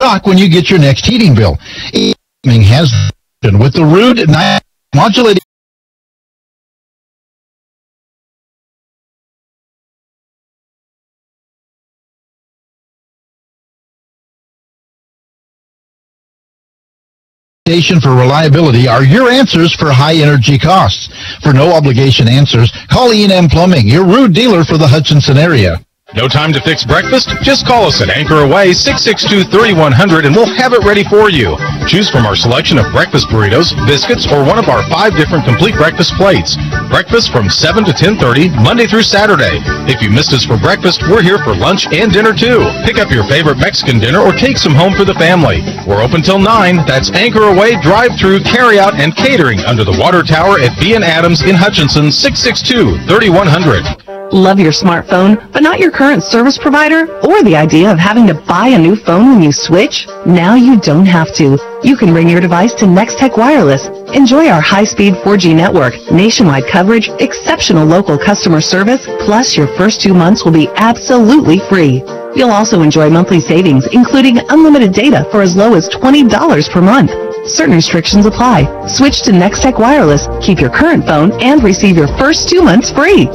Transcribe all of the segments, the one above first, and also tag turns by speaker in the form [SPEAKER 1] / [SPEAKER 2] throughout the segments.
[SPEAKER 1] shock when you get your next heating bill. Has with the Rude modulated for reliability are your answers for high energy costs. For no obligation answers, call E&M Plumbing, your Rude dealer for the Hutchinson area.
[SPEAKER 2] No time to fix breakfast? Just call us at Anchor Away 662-3100 and we'll have it ready for you. Choose from our selection of breakfast burritos, biscuits, or one of our 5 different complete breakfast plates. Breakfast from 7 to 10:30, Monday through Saturday. If you missed us for breakfast, we're here for lunch and dinner too. Pick up your favorite Mexican dinner or take some home for the family. We're open till 9. That's Anchor Away, drive-through, carry-out, and catering under the water tower at B & Adams in Hutchinson, 662-3100.
[SPEAKER 3] Love your smartphone, but not your current service provider? Or the idea of having to buy a new phone when you switch? Now you don't have to. You can bring your device to Nextech Wireless. Enjoy our high-speed 4G network, nationwide coverage, exceptional local customer service, plus your first 2 months will be absolutely free. You'll also enjoy monthly savings, including unlimited data for as low as $20 per month. Certain restrictions apply. Switch to Nextech Wireless, keep your current phone, and receive your first 2 months free.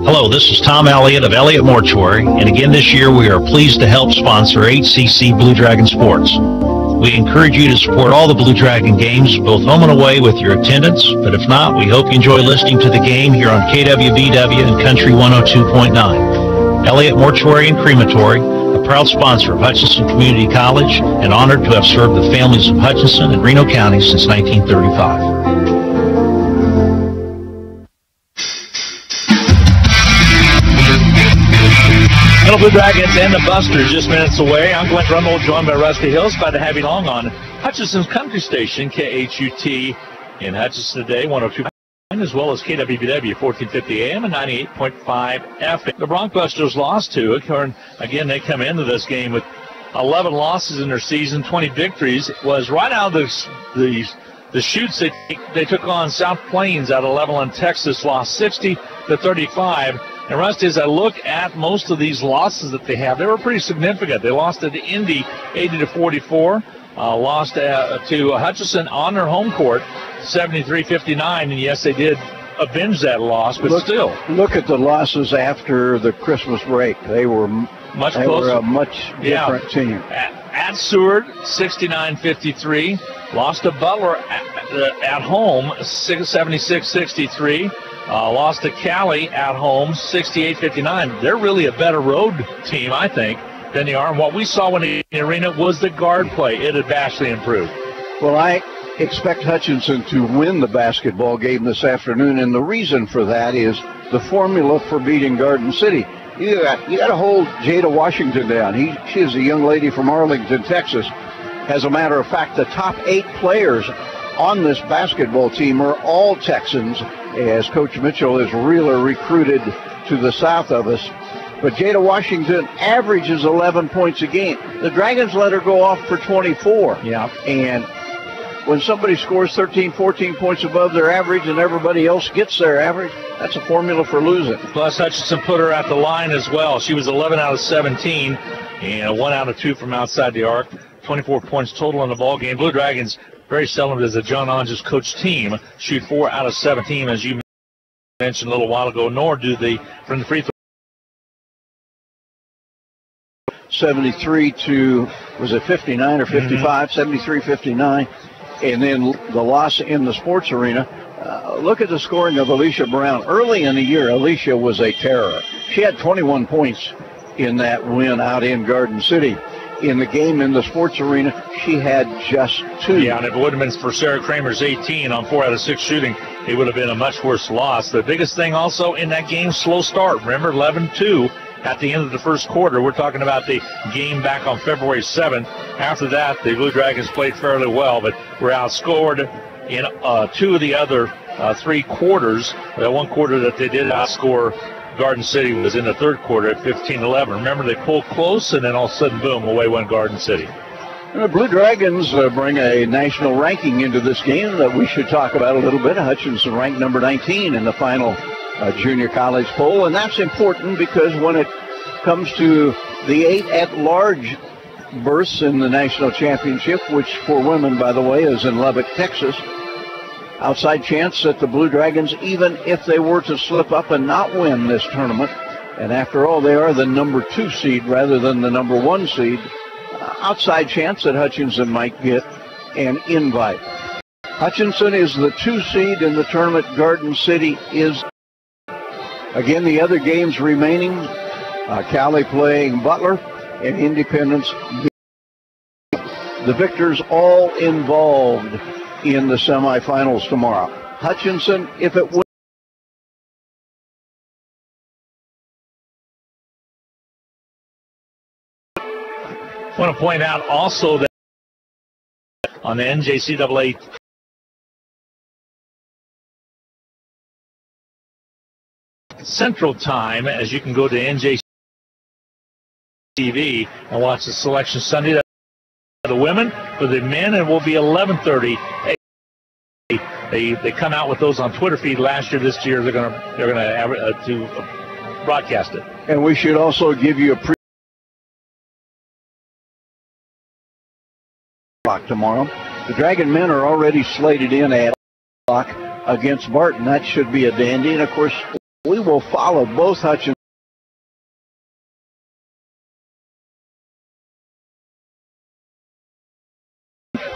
[SPEAKER 4] Hello, this is Tom Elliott of Elliott Mortuary, and again this year we are pleased to help sponsor HCC Blue Dragon Sports. We encourage you to support all the Blue Dragon games, both home and away, with your attendance, but if not, we hope you enjoy listening to the game here on KWBW and Country 102.9. Elliott Mortuary and Crematory, a proud sponsor of Hutchinson Community College, and honored to have served the families of Hutchinson and Reno County since 1935.
[SPEAKER 5] Little Blue Dragons and the Busters just minutes away. I'm Glenn Drummond, joined by Rusty Hills. Glad to have you along on Hutchinson's Country Station, KHUT in Hutchinson today, 102.9, as well as KWBW, 1450 AM and 98.5 FM. The Bronc-Busters lost to it. Again, they come into this game with 11 losses in their season, 20 victories. It was right out of the chutes they took on South Plains out of Levelland, Texas, lost 60-35. And Rusty, as I look at most of these losses that they have, they were pretty significant. They lost to Indy 80-44, lost to Hutchinson on their home court 73-59, and yes, they did avenge that loss, but still.
[SPEAKER 6] Look at the losses after the Christmas break. They were much closer. They were a much different team.
[SPEAKER 5] At Seward, 69-53. Lost to Butler at home, 76-63. Lost to Cali at home, 68-59. They're really a better road team, I think, than they are. And what we saw in the arena was the guard play. It had vastly improved.
[SPEAKER 6] Well, I expect Hutchinson to win the basketball game this afternoon, and the reason for that is the formula for beating Garden City. You got to hold Jada Washington down. She is a young lady from Arlington, Texas. As a matter of fact, the top 8 players on this basketball team are all Texans, as Coach Mitchell is really recruited to the south of us. But Jada Washington averages 11 points a game. The Dragons let her go off for 24.
[SPEAKER 5] Yeah.
[SPEAKER 6] And when somebody scores 13, 14 points above their average and everybody else gets their average, that's a formula for losing.
[SPEAKER 5] Plus, Hutchinson put her at the line as well. She was 11 out of 17 and 1 out of 2 from outside the arc. 24 points total in the ball game. Blue Dragons, very seldom does a John Onges coach team shoot 4 out of 17, as you mentioned a little while ago, nor do they from the free throw.
[SPEAKER 6] 73 to, was it 59 or 55? 73-59. And then the loss in the sports arena. Look at the scoring of Alicia Brown. Early in the year, Alicia was a terror. She had 21 points in that win out in Garden City. In the game in the sports arena, she had just 2.
[SPEAKER 5] Yeah, and if it would have been for Sarah Kramer's 18 on 4 out of 6 shooting, it would have been a much worse loss. The biggest thing also in that game, slow start. Remember, 11-2 at the end of the first quarter. We're talking about the game back on February 7th. After that, the Blue Dragons played fairly well, but were outscored in 2 of the other 3 quarters. The one quarter that they did outscore Garden City was in the third quarter at 15-11. Remember, they pulled close, and then all of a sudden, boom, away went Garden City.
[SPEAKER 6] The Blue Dragons bring a national ranking into this game that we should talk about a little bit. Hutchinson ranked number 19 in the final junior college poll, and that's important because when it comes to The 8 at-large berths in the national championship, which for women, by the way, is in Lubbock, Texas. Outside chance that the Blue Dragons, even if they were to slip up and not win this tournament, and after all, they are the number 2 seed rather than the number 1 seed, outside chance that Hutchinson might get an invite. Hutchinson is the 2 seed in the tournament. Garden City is. Again, the other games remaining, Cali playing Butler and Independence. The victors all involved in the semifinals tomorrow. Hutchinson, if it wins,
[SPEAKER 5] I want to point out also that on the NJCAA Central Time, as you can go to NJC TV and watch the selection Sunday. The women, for the men, it will be 11:30. They come out with those on Twitter feed last year. This year they're gonna broadcast it.
[SPEAKER 6] And we should also give you a tomorrow. The Dragon men are already slated in at against Barton. That should be a dandy. And of course, we will follow both Hutchinson.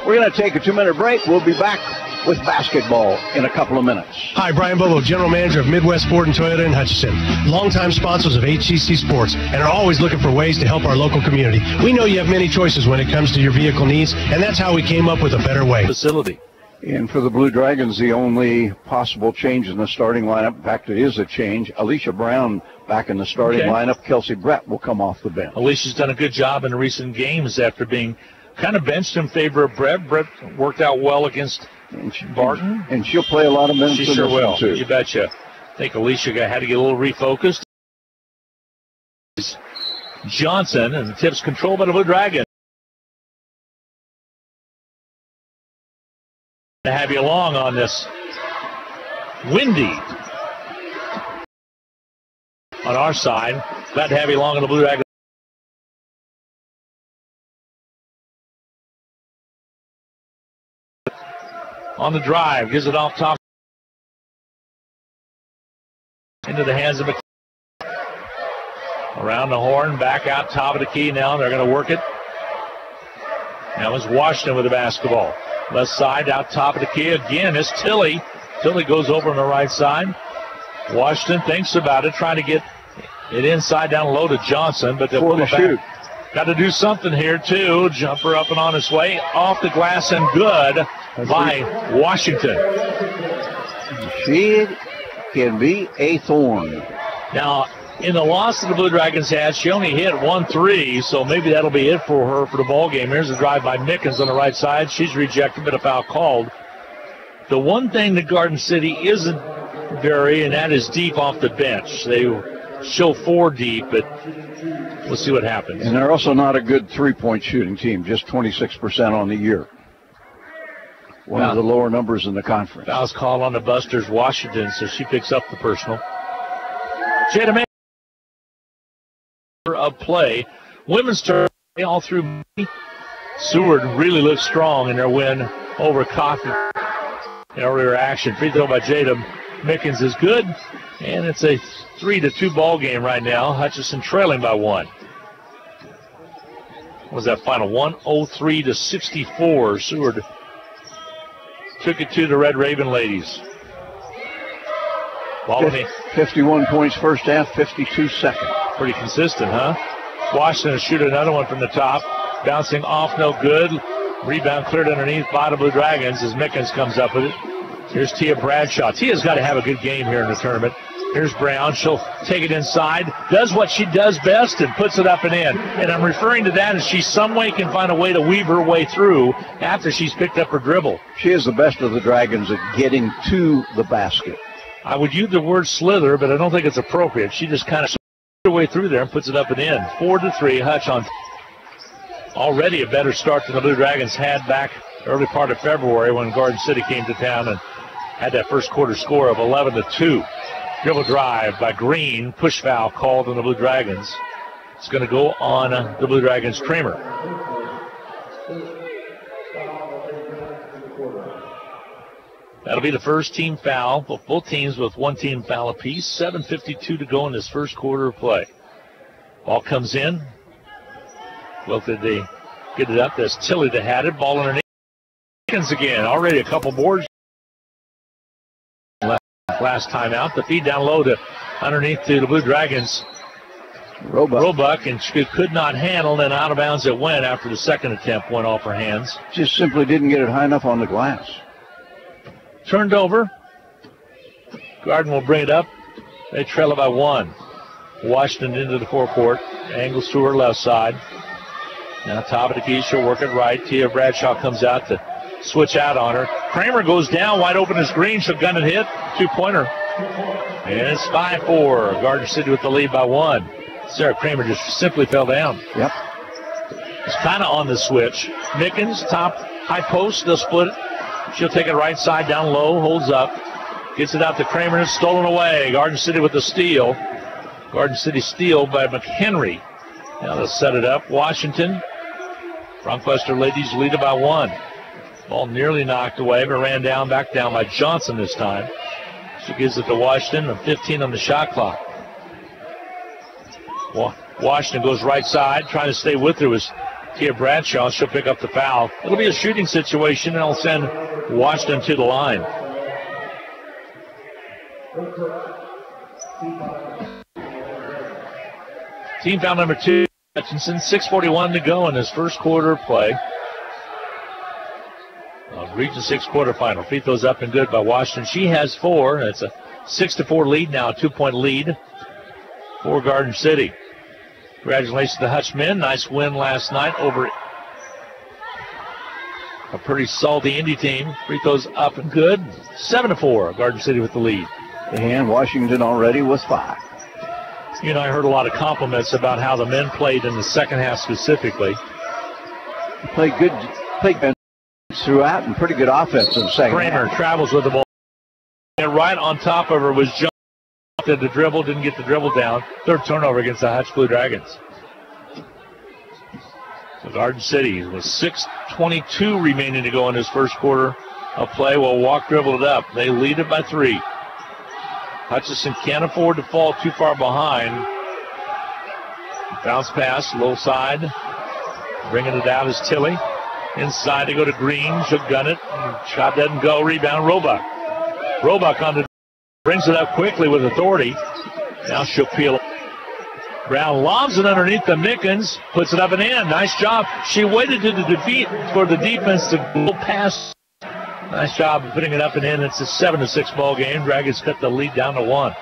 [SPEAKER 6] We're going to take a 2-minute break. We'll be back with basketball in a couple of minutes.
[SPEAKER 7] Hi, Brian Bobo, General Manager of Midwest Ford and Toyota in Hutchinson. Longtime sponsors of HCC Sports and are always looking for ways to help our local community. We know you have many choices when it comes to your vehicle needs, and that's how we came up with a better way.
[SPEAKER 5] Facility.
[SPEAKER 6] And for the Blue Dragons, the only possible change in the starting lineup, in fact, it is a change. Alicia Brown back in the starting lineup. Kelsey Brett will come off the bench.
[SPEAKER 5] Alicia's done a good job in recent games after being kind of benched in favor of Brett. Brett worked out well against Barton.
[SPEAKER 6] And she'll play a lot of minutes.
[SPEAKER 5] She sure will.
[SPEAKER 6] Too.
[SPEAKER 5] You betcha. I think Alicia had to get a little refocused. Johnson, and the tip's controlled by the Blue Dragon. To have you along on this windy on our side. Glad to have you along on the Blue Dragon. On the drive, gives it off top into the hands of McKee. Around the horn, back out top of the key now. They're going to work it. Now it's Washington with the basketball. Left side, out top of the key. Again, it's Tilly. Tilly goes over on the right side. Washington thinks about it, trying to get it inside down low to Johnson, but they'll pull it back. Got to do something here, too. Jumper up and on its way. Off the glass and good by Washington.
[SPEAKER 6] She can be a thorn.
[SPEAKER 5] Now, in the loss that the Blue Dragons had, she only hit 1 3, so maybe that'll be it for her for the ball game. Here's a drive by Mickens on the right side. She's rejected, but a foul called. The one thing that Garden City isn't very, and that is deep off the bench. They show 4 deep, but we'll see what happens.
[SPEAKER 6] And they're also not a good three-point shooting team, just 26% on the year. One of the lower numbers in the conference.
[SPEAKER 5] Foul's called on the Busters, Washington, so she picks up the personal. Jada May of play. Women's turn all through. Seward really looks strong in their win over Coffee. Earlier action. Free throw by Jada Mickens is good, and it's a 3-2 ball game right now. Hutchinson trailing by 1. What was that final? 103-64. Seward took it to the Red Raven ladies.
[SPEAKER 6] 51 points first half, 52 second.
[SPEAKER 5] Pretty consistent, huh? Washington will shoot another one from the top. Bouncing off, no good. Rebound cleared underneath by the Blue Dragons as Mickens comes up with it. Here's Tia Bradshaw. Tia's got to have a good game here in the tournament. Here's Brown. She'll take it inside, does what she does best, and puts it up and in. And I'm referring to that as she some way can find a way to weave her way through after she's picked up her dribble.
[SPEAKER 6] She is the best of the Dragons at getting to the basket.
[SPEAKER 5] I would use the word slither, but I don't think it's appropriate. She just kind of slithers her way through there and puts it up and in. 4-3, Hutch on already a better start than the Blue Dragons had back early part of February when Garden City came to town and had that first quarter score of 11-2. Dribble drive by Green, push foul called on the Blue Dragons. It's going to go on the Blue Dragons' Kramer. That'll be the first team foul. Both teams with one team foul apiece. 7:52 to go in this first quarter of play. Ball comes in. Well, did they get it up? That's Tilly that had it. Ball underneath. Again, already a couple boards. Last time out. The feed down low to underneath to the Blue Dragons. Roebuck, and she could not handle, and out of bounds it went after the second attempt went off her hands.
[SPEAKER 6] Just simply didn't get it high enough on the glass.
[SPEAKER 5] Turned over. Garden will bring it up. They trail it by 1. Washington into the forecourt. Angles to her left side. Now top of the key, she'll work it right. Tia Bradshaw comes out to switch out on her. Kramer goes down, wide open as Green. She'll gun it hit. 2-pointer. And it's 5-4. Garden City with the lead by 1. Sarah Kramer just simply fell down.
[SPEAKER 6] Yep.
[SPEAKER 5] It's kind of on the switch. Mickens, top high post. They'll split it. She'll take it right side down low, holds up. Gets it out to Kramer, and it's stolen away. Garden City with the steal. Garden City steal by McHenry. Now they'll set it up. Washington. Bronquester ladies lead it by 1. Ball nearly knocked away, but ran down, back down by Johnson this time. She gives it to Washington, and 15 on the shot clock. Washington goes right side, trying to stay with her was Tia Bradshaw. She'll pick up the foul. It'll be a shooting situation, and it'll send Washington to the line. Team foul number 2, Hutchinson. 6:41 to go in this first quarter of play. Region 6 quarterfinal. Free throws up and good by Washington. She has 4. It's a 6-4 lead now, a 2-point lead for Garden City. Congratulations to Hutch men. Nice win last night over a pretty salty Indy team. Free throws up and good. 7-4. Garden City with the lead.
[SPEAKER 6] And Washington already with 5.
[SPEAKER 5] You know, I heard a lot of compliments about how the men played in the second half specifically.
[SPEAKER 6] Played good throughout and pretty good offense in the second
[SPEAKER 5] Kramer
[SPEAKER 6] half.
[SPEAKER 5] travels with the ball. And right on top of her was John. Did the dribble, didn't get the dribble down. Third turnover against the Hutch Blue Dragons. So Garden City with 6:22 remaining to go in this first quarter of play. Well, Walk dribbled it up. They lead it by 3. Hutchinson can't afford to fall too far behind. Bounce pass, low side. Bringing it out is Tilly. Inside to go to Green. She'll gun it. Shot doesn't go. Rebound, Roebuck. Roebuck on the brings it up quickly with authority. Now she'll peel. Brown lobs it underneath the Mickens. Puts it up and in. Nice job. She waited to the defeat for the defense to go past. Nice job of putting it up and in. It's a 7-6 ball game. Dragons cut the lead down to 1.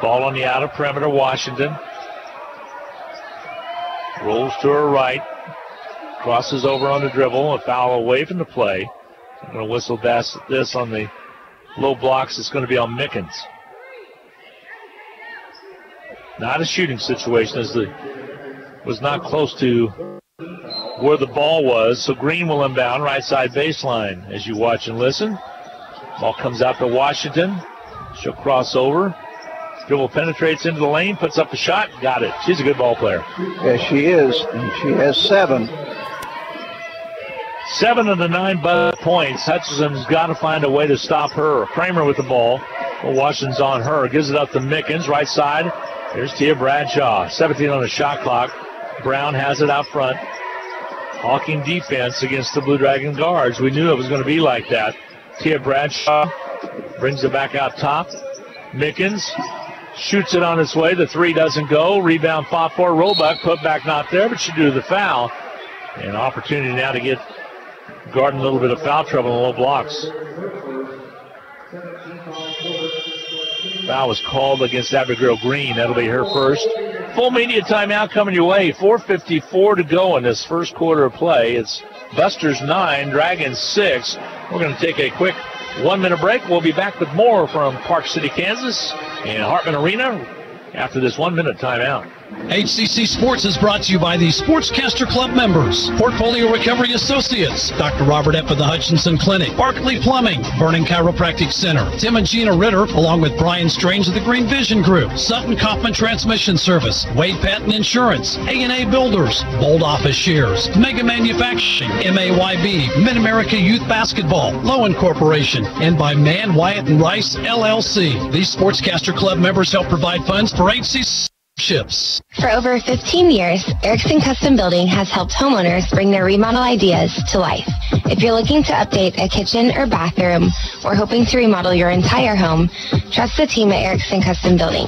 [SPEAKER 5] Ball on the outer perimeter, Washington. Rolls to her right. Crosses over on the dribble. A foul away from the play. I'm going to whistle this on the low blocks. It's going to be on Mickens. Not a shooting situation, as was not close to where the ball was. So Green will inbound right side baseline as you watch and listen. Ball comes out to Washington. She'll cross over. Dribble penetrates into the lane, puts up a shot, got it. She's a good ball player.
[SPEAKER 6] Yes, she is, and she has 7.
[SPEAKER 5] 7 of the 9 points. Hutchinson's got to find a way to stop her. Kramer with the ball. Well, Washington's on her. Gives it up to Mickens, right side. Here's Tia Bradshaw. 17 on the shot clock. Brown has it out front. Hawking defense against the Blue Dragon guards. We knew it was going to be like that. Tia Bradshaw brings it back out top. Mickens shoots it on its way. The 3 doesn't go. Rebound fought for. Roebuck put back not there, but she drew the foul. An opportunity now to get Garden a little bit of foul trouble in low blocks. Foul was called against Abigail Green. That'll be her first. Full media timeout coming your way. 4:54 to go in this first quarter of play. It's Busters 9, Dragons 6. We're going to take a quick 1-minute break. We'll be back with more from Park City, Kansas and Hartman Arena after this 1-minute timeout.
[SPEAKER 8] HCC Sports is brought to you by the Sportscaster Club members, Portfolio Recovery Associates, Dr. Robert F. of the Hutchinson Clinic, Barkley Plumbing, Vernon Chiropractic Center, Tim and Gina Ritter, along with Brian Strange of the Green Vision Group, Sutton Kaufman Transmission Service, Wade Patton Insurance, A&A Builders, Bold Office Shares, Mega Manufacturing, MAYB, Mid-America Youth Basketball, Lowen Corporation, and by Mann, Wyatt, and Rice, LLC. These Sportscaster Club members help provide funds for HCC ships.
[SPEAKER 9] For over 15 years, Erickson Custom Building has helped homeowners bring their remodel ideas to life. If you're looking to update a kitchen or bathroom or hoping to remodel your entire home, trust the team at Erickson Custom Building.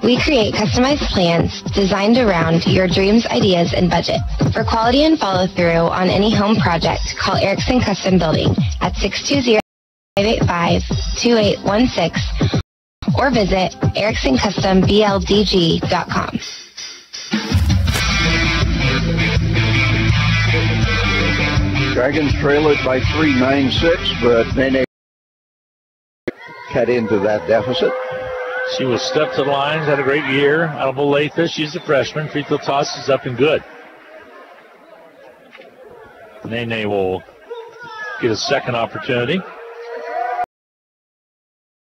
[SPEAKER 9] We create customized plans designed around your dreams, ideas, and budget. For quality and follow-through on any home project, call Erickson Custom Building at 620-585-2816 or visit ericksoncustombldg.com.
[SPEAKER 6] Dragons trail it by 3-9-6, but Nene cut into that deficit.
[SPEAKER 5] She was stepped to the lines, had a great year. Out of Olathe, she's a freshman. Free throw toss is up and good. Nene will get a second opportunity.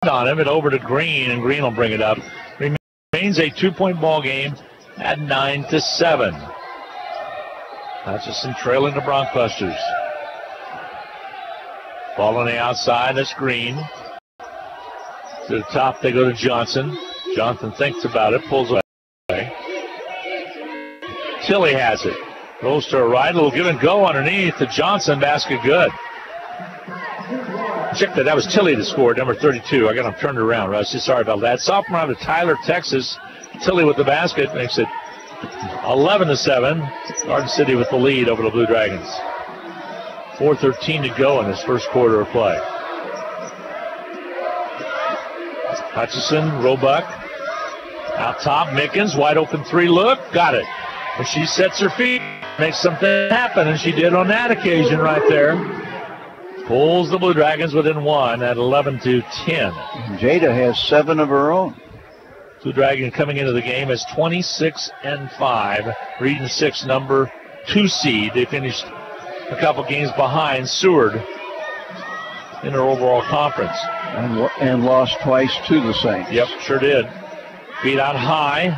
[SPEAKER 5] On him, and over to Green, and Green will bring it up. Remains a 2-point ball game at 9-7. Hutchinson trailing the Broncbusters. Ball on the outside, that's Green. To the top, they go to Johnson. Johnson thinks about it, pulls away. Tilly has it. Goes to her right, a little give and go underneath to Johnson, basket good. Check that. That was Tilly that scored, number 32. I got him turned around, Rusty. Sorry about that. Sophomore out of Tyler, Texas. Tilly with the basket makes it 11-7. Garden City with the lead over the Blue Dragons. 4:13 to go in this first quarter of play. Hutchinson, Roebuck. Out top, Mickens, wide open three look. Got it. And she sets her feet, makes something happen, and she did on that occasion right there. Pulls the Blue Dragons within one at 11-10.
[SPEAKER 6] Jada has 7 of her own.
[SPEAKER 5] Blue Dragon coming into the game as 26-5. Region 6, number 2 seed. They finished a couple games behind Seward in their overall conference.
[SPEAKER 6] And lost twice to the Saints.
[SPEAKER 5] Yep, sure did. Beat out high.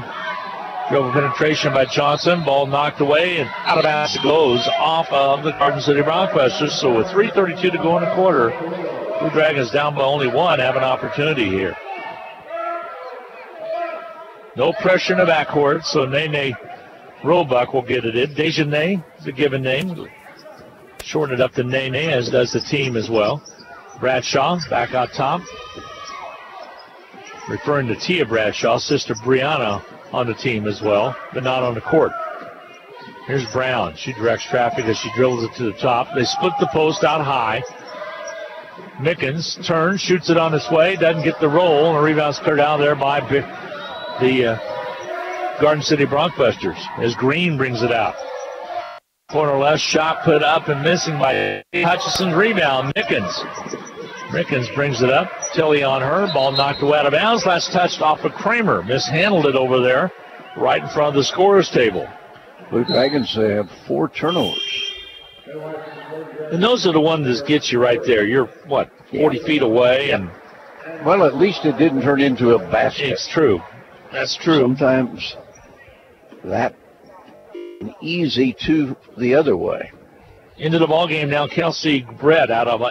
[SPEAKER 5] Dribble penetration by Johnson. Ball knocked away, and out of bounds it goes off of the Garden City Broncbusters. So with 3:32 to go in the quarter, Blue Dragons down by only 1 have an opportunity here. No pressure in the backcourt, so Nene Roebuck will get it in. Dejanay is a given name. Shorten it up to Nene, as does the team as well. Bradshaw back out top. Referring to Tia Bradshaw, sister Brianna on the team as well, but not on the court. Here's Brown. She directs traffic as she dribbles it to the top. They split the post out high. Mickens turns, shoots it on its way, doesn't get the roll, and the rebound's cleared out there by the Garden City Broncbusters as Green brings it out. Corner left, shot put up and missing by Hutchinson's rebound. Mickens brings it up. Tilly on her. Ball knocked away out of bounds. Last touched off of Kramer. Mishandled it over there right in front of the scorer's table.
[SPEAKER 6] Blue Dragons have 4 turnovers.
[SPEAKER 5] And those are the ones that get you right there. You're, 40 feet away? And
[SPEAKER 6] well, at least it didn't turn into a basket.
[SPEAKER 5] It's true. That's true.
[SPEAKER 6] Sometimes that easy to the other way.
[SPEAKER 5] Into the ball game now, Kelsey Brett out of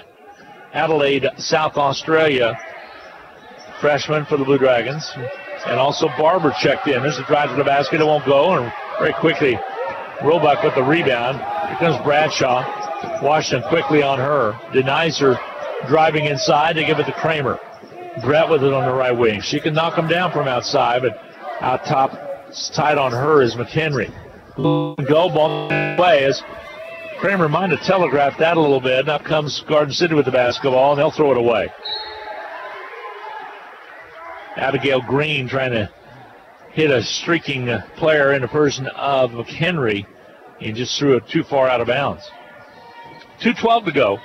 [SPEAKER 5] Adelaide, South Australia, freshman for the Blue Dragons. And also Barber checked in. There's a drive to the basket. It won't go. And very quickly, Roebuck with the rebound. Here comes Bradshaw. Washington quickly on her. Denies her driving inside. They give it to Kramer. Brett with it on the right wing. She can knock him down from outside, but out top, it's tight on her is McHenry. Go, ball away as Kramer might have telegraphed that a little bit. Now comes Garden City with the basketball, and they'll throw it away. Abigail Green trying to hit a streaking player in the person of McHenry, and just threw it too far out of bounds. 2:12 to go.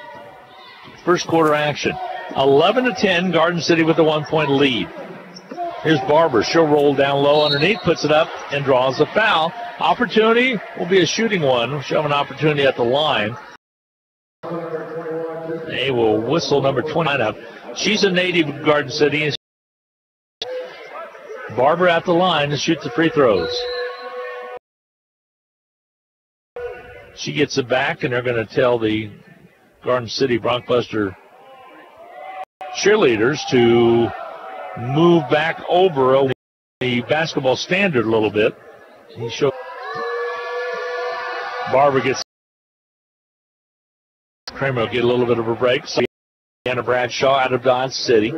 [SPEAKER 5] First quarter action. 11-10, Garden City with a 1-point lead. Here's Barber. She'll roll down low underneath, puts it up, and draws a foul. Opportunity will be a shooting one. She'll have an opportunity at the line. They will whistle number 29 up. She's a native of Garden City. Barber at the line to shoot the free throws. She gets it back, and they're going to tell the Garden City Bronxbuster cheerleaders to move back over the basketball standard a little bit. Barber gets. Kramer will get a little bit of a break. So Anna Bradshaw out of Dodge City.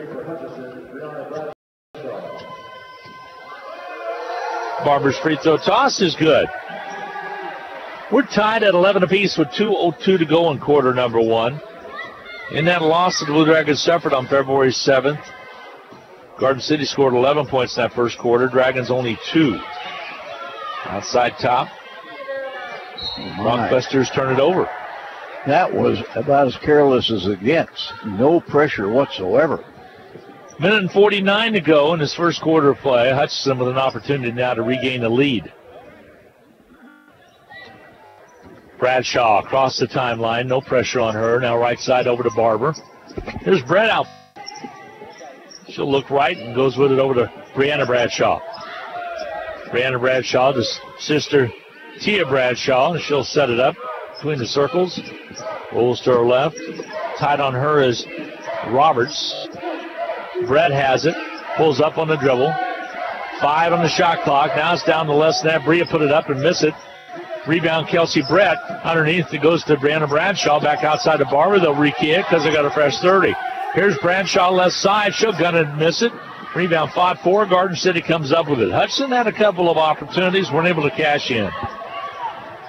[SPEAKER 5] Barber's free throw toss is good. We're tied at 11 apiece with 2:02 to go in quarter number one. In that loss that the Blue Dragons suffered on February 7th, Garden City scored 11 points in that first quarter. Dragons only 2. Outside top. Bronxbusters turn it over.
[SPEAKER 6] That was about as careless as it gets. No pressure whatsoever.
[SPEAKER 5] Minute and 49 to go in this first quarter of play. Hutchinson with an opportunity now to regain the lead. Bradshaw across the timeline. No pressure on her. Now right side over to Barber. Here's Brett out. She'll look right and goes with it over to Brianna Bradshaw. Brianna Bradshaw, the sister Tia Bradshaw, and she'll set it up between the circles. Rolls to her left. Tied on her is Roberts. Brett has it. Pulls up on the dribble. 5 on the shot clock. Now it's down to less than that. Bria put it up and miss it. Rebound Kelsey Brett. Underneath it goes to Brianna Bradshaw. Back outside to Barber. They'll re-key it because they got a fresh 30. Here's Bradshaw left side. She'll gun it and miss it. Rebound fought for. Garden City comes up with it. Hudson had a couple of opportunities. Weren't able to cash in.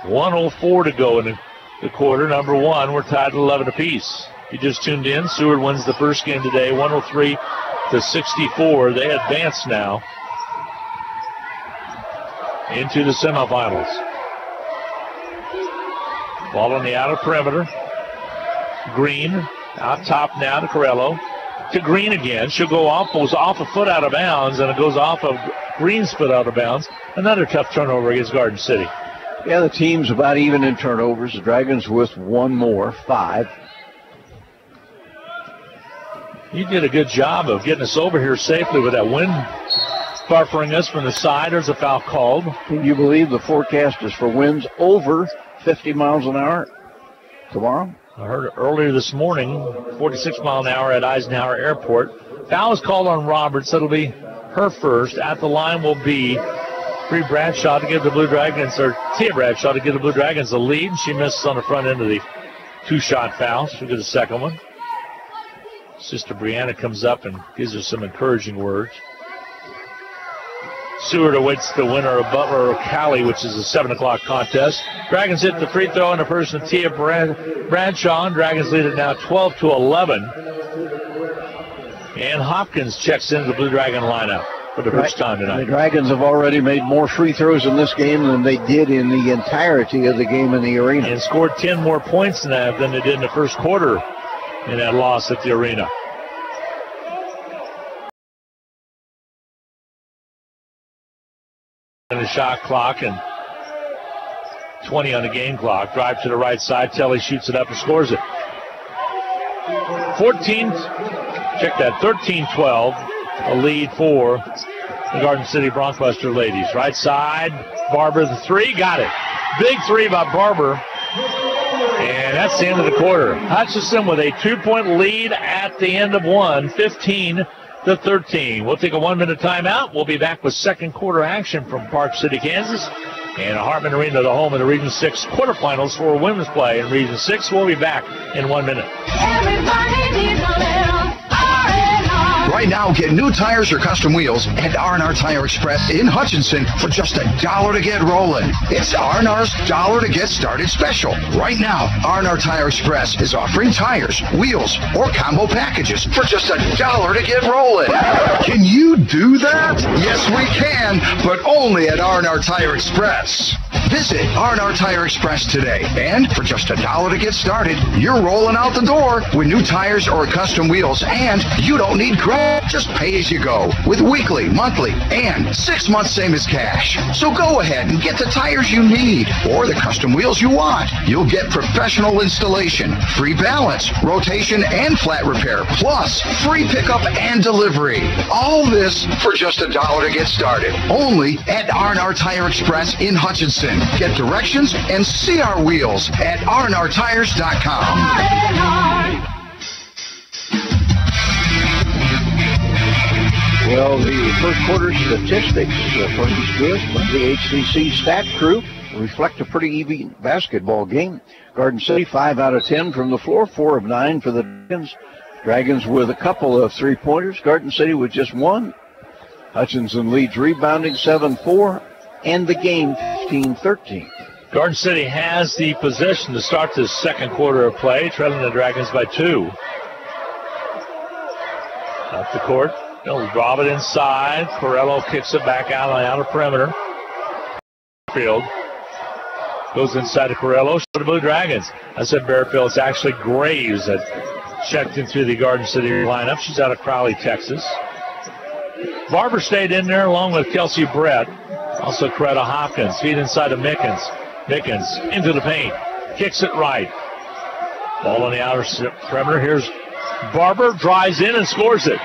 [SPEAKER 5] 1:04 to go in the quarter. Number one. We're tied at 11 apiece. You just tuned in. Seward wins the first game today. 103-64. They advance now into the semifinals. Ball on the outer perimeter. Green out top now to Corello. To Green again. She'll go off, goes off a foot out of bounds, and it goes off of Green's foot out of bounds. Another tough turnover against Garden City.
[SPEAKER 6] Yeah, the team's about even in turnovers. The Dragons with one more, 5.
[SPEAKER 5] You did a good job of getting us over here safely with that wind buffering us from the side. There's a foul called.
[SPEAKER 6] Can you believe the forecast is for winds over 50 miles an hour tomorrow?
[SPEAKER 5] I heard earlier this morning, 46 mile an hour at Eisenhower Airport. Foul is called on Roberts. That'll be her first. At the line will be Bree Bradshaw to give the Blue Dragons, or Tia Bradshaw to give the Blue Dragons the lead. She misses on the front end of the 2-shot foul. She'll get the second one. Sister Brianna comes up and gives her some encouraging words. Seward awaits the winner of Butler or Cali, which is a 7 o'clock contest. Dragons hit the free throw in the person of Tia Bradshaw. Dragons lead it now 12-11. And Hopkins checks into the Blue Dragon lineup for the first time tonight.
[SPEAKER 6] The Dragons have already made more free throws in this game than they did in the entirety of the game in the arena.
[SPEAKER 5] And scored 10 more points than they did in the first quarter in that loss at the arena. And the shot clock and 20 on the game clock. Drive to the right side. Telly shoots it up and scores it. 13-12. A lead for the Garden City Bronxbuster ladies. Right side. Barber the 3. Got it. Big 3 by Barber. And that's the end of the quarter. Hutchinson with a 2-point lead at the end of one. 15-13. We'll take a 1-minute timeout. We'll be back with second quarter action from Park City, Kansas. And Hartman Arena, the home of the Region 6 quarterfinals for women's play in Region 6. We'll be back in 1 minute.
[SPEAKER 10] Everybody needs a little R&R.
[SPEAKER 11] Right now, get new tires or custom wheels at R&R Tire Express in Hutchinson for just $1 to get rolling. It's R&R's $1 to get started special. Right now, R&R Tire Express is offering tires, wheels, or combo packages for just $1 to get rolling. Can you do that? Yes, we can, but only at R&R Tire Express. Visit R&R Tire Express today. And for just $1 to get started, you're rolling out the door with new tires or custom wheels, and you don't need credit. Just pay as you go with weekly, monthly, and 6 months same as cash. So go ahead and get the tires you need or the custom wheels you want. You'll get professional installation, free balance, rotation, and flat repair, plus free pickup and delivery. All this for just $1 to get started. Only at R&R Tire Express in Hutchinson. Get directions and see our wheels at rnrtires.com.
[SPEAKER 6] Well, the first quarter statistics for these good from the HCC stat crew reflect a pretty even basketball game. Garden City 5 out of 10 from the floor, 4 of 9 for the Dragons. Dragons with a couple of three-pointers. Garden City with just one. Hutchinson leads rebounding 7-4, and the game 15-13.
[SPEAKER 5] Garden City has the possession to start this second quarter of play, trailing the Dragons by 2. Up the court, they'll drop it inside. Corello kicks it back out on the outer perimeter. Field goes inside to Corello. Show the Blue Dragons. I said Bearfield. It's actually Graves that checked into the Garden City lineup. She's out of Crowley, Texas. Barber stayed in there along with Kelsey Brett. Also Coretta Hopkins. Feed inside to Mickens. Mickens into the paint. Kicks it right. Ball on the outer perimeter. Here's Barber. Drives in and scores it.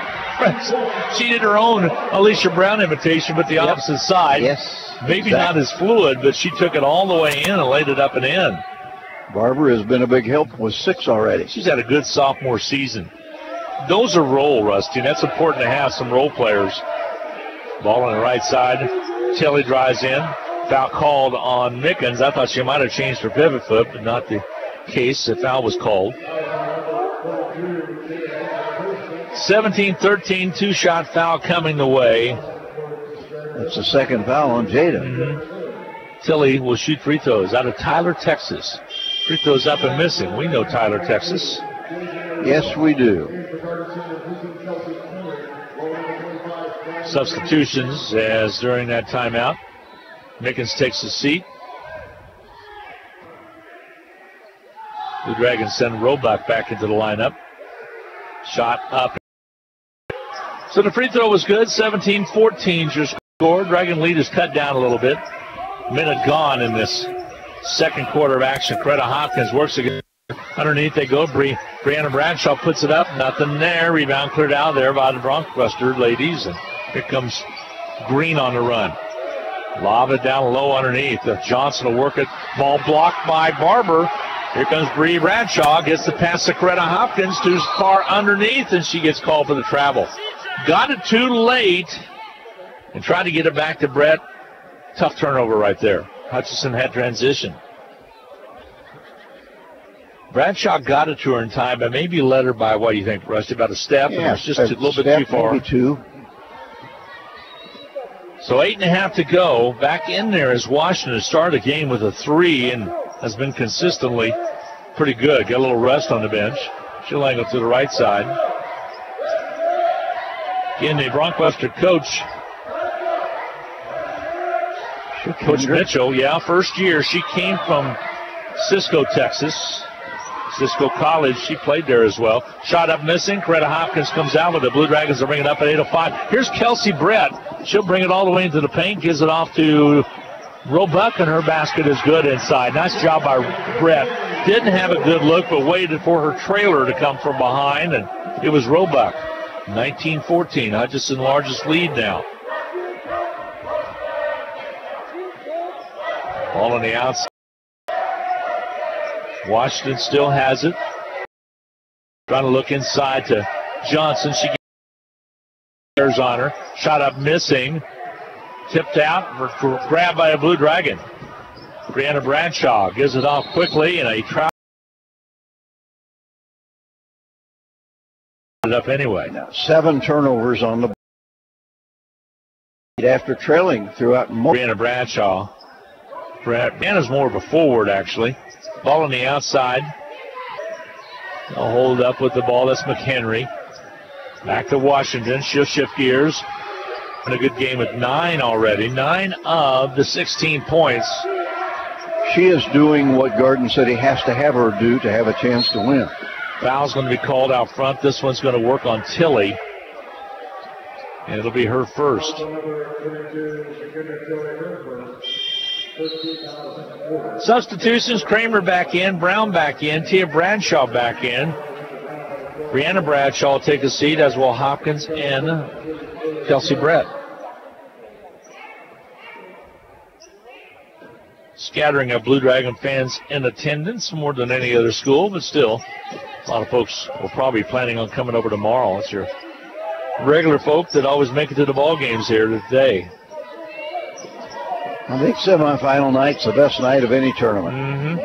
[SPEAKER 5] She did her own Alicia Brown imitation, but the opposite side.
[SPEAKER 6] Yes.
[SPEAKER 5] Maybe not as fluid, but she took it all the way in and laid it up and in.
[SPEAKER 6] Barber has been a big help with 6 already.
[SPEAKER 5] She's had a good sophomore season. Those are role, Rusty, and that's important to have some role players. Ball on the right side. Tilly drives in. Foul called on Mickens. I thought she might have changed her pivot foot, but not the case. The foul was called. 17-13, two-shot foul coming the way.
[SPEAKER 6] That's the second foul on Jada.
[SPEAKER 5] Tilly will shoot free throws out of Tyler, Texas. Free throws up and missing. We know Tyler, Texas.
[SPEAKER 6] Yes, we do.
[SPEAKER 5] Substitutions as during that timeout. Mickens takes a seat. The Dragons send Roebuck back into the lineup. Shot up. So the free throw was good. 17-14 your score. Dragon lead is cut down a little bit. Minute gone in this second quarter of action. Coretta Hopkins works again. Underneath they go. Brianna Bradshaw puts it up. Nothing there. Rebound cleared out there by the Bronxbuster ladies. And here comes Green on the run. Lob it down low underneath. Johnson will work it. Ball blocked by Barber. Here comes Bree Bradshaw. Gets the pass to Coretta Hopkins. Too far underneath, and she gets called for the travel. Got it too late and tried to get it back to Brett. Tough turnover right there. Hutchinson had transition. Bradshaw got it to her in time, but maybe led her by, what do you think, Rusty, about a step?
[SPEAKER 6] Yeah,
[SPEAKER 5] and it was just a little bit too far.
[SPEAKER 6] Maybe 2.
[SPEAKER 5] So 8.5 to go. Back in there as Washington has started the game with a 3 and has been consistently pretty good. Got a little rest on the bench. She'll angle to the right side. Again, the Bronxbuster coach, Coach Mitchell, first year. She came from Cisco, Texas. Cisco College, she played there as well. Shot up missing. Coretta Hopkins comes out with the Blue Dragons are bringing it up at 8:05. Here's Kelsey Brett. She'll bring it all the way into the paint, gives it off to Roebuck, and her basket is good inside. Nice job by Brett. Didn't have a good look, but waited for her trailer to come from behind, and it was Roebuck. 19-14, Hutchinson largest lead now. Ball on the outside. Washington still has it. Trying to look inside to Johnson. She gets on her. Shot up missing. Tipped out. Grabbed by a Blue Dragon. Brianna Bradshaw gives it off quickly, and a travel it up anyway.
[SPEAKER 6] Now 7 turnovers on the board after trailing throughout.
[SPEAKER 5] Brianna Bradshaw. Brianna's more of a forward, actually. Ball on the outside. They'll hold up with the ball. That's McHenry. Back to Washington. She'll shift gears. And a good game with 9 already. 9 of the 16 points
[SPEAKER 6] She is doing what Garden City has to have her do to have a chance to win.
[SPEAKER 5] Foul's going to be called out front. This one's going to work on Tilly. And it'll be her first. Substitutions, Kramer back in, Brown back in, Tia Bradshaw back in. Brianna Bradshaw will take a seat, as will Hopkins and Kelsey Brett. Scattering of Blue Dragon fans in attendance, more than any other school, but still, a lot of folks will probably be planning on coming over tomorrow. It's your regular folk that always make it to the ball games here today.
[SPEAKER 6] I think semifinal night's the best night of any tournament.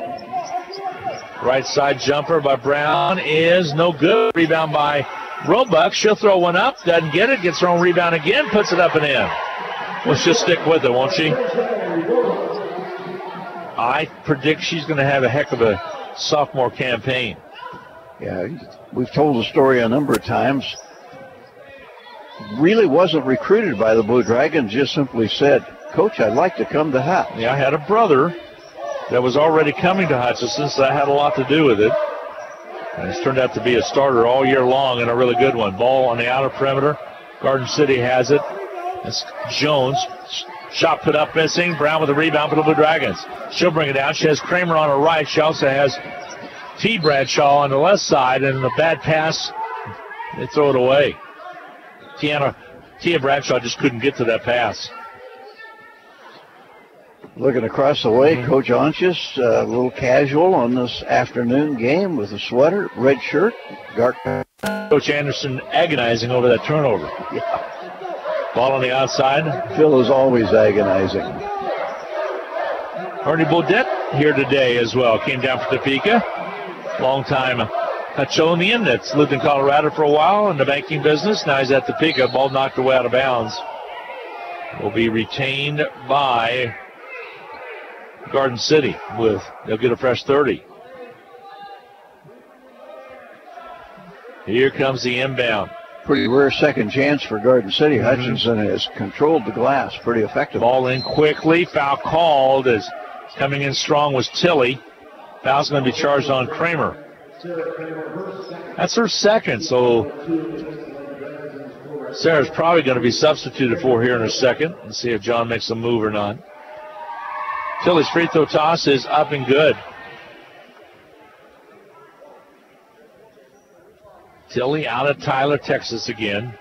[SPEAKER 5] Right side jumper by Brown is no good. Rebound by Roebuck. She'll throw one up, doesn't get it, gets her own rebound again, puts it up and in. Well, she'll stick with it, won't she? I predict she's going to have a heck of a sophomore campaign.
[SPEAKER 6] Yeah, we've told the story a number of times. Really wasn't recruited by the Blue Dragons, just simply said, Coach, I'd like to come to Hut.
[SPEAKER 5] Yeah, I had a brother that was already coming to Hutchinson, so that had a lot to do with it. And it's turned out to be a starter all year long and a really good one. Ball on the outer perimeter. Garden City has it. It's Jones. Shot put up missing. Brown with the rebound for the Blue Dragons. She'll bring it down. She has Kramer on her right. She also has T. Bradshaw on the left side, and a bad pass, they throw it away. Tia Bradshaw just couldn't get to that pass.
[SPEAKER 6] Looking across the way, Coach Onchus, a little casual on this afternoon game with a sweater, red shirt, dark.
[SPEAKER 5] Coach Anderson agonizing over that turnover.
[SPEAKER 6] Yeah.
[SPEAKER 5] Ball on the outside.
[SPEAKER 6] Phil is always agonizing.
[SPEAKER 5] Ernie Bodette here today as well. Came down from Topeka. Long-time Hutchonian that's lived in Colorado for a while in the banking business. Now he's at Topeka. Ball knocked away out of bounds. Will be retained by Garden City. They'll get a fresh 30. Here comes the inbound.
[SPEAKER 6] Pretty rare second chance for Garden City. Hutchinson has controlled the glass pretty effectively.
[SPEAKER 5] Ball in quickly. Foul called as coming in strong was Tilly. Foul's going to be charged on Kramer. That's her second, so Sarah's probably going to be substituted for here in a second. Let's see if John makes a move or not. Tilly's free throw toss is up and good. Tilly out of Tyler, Texas again.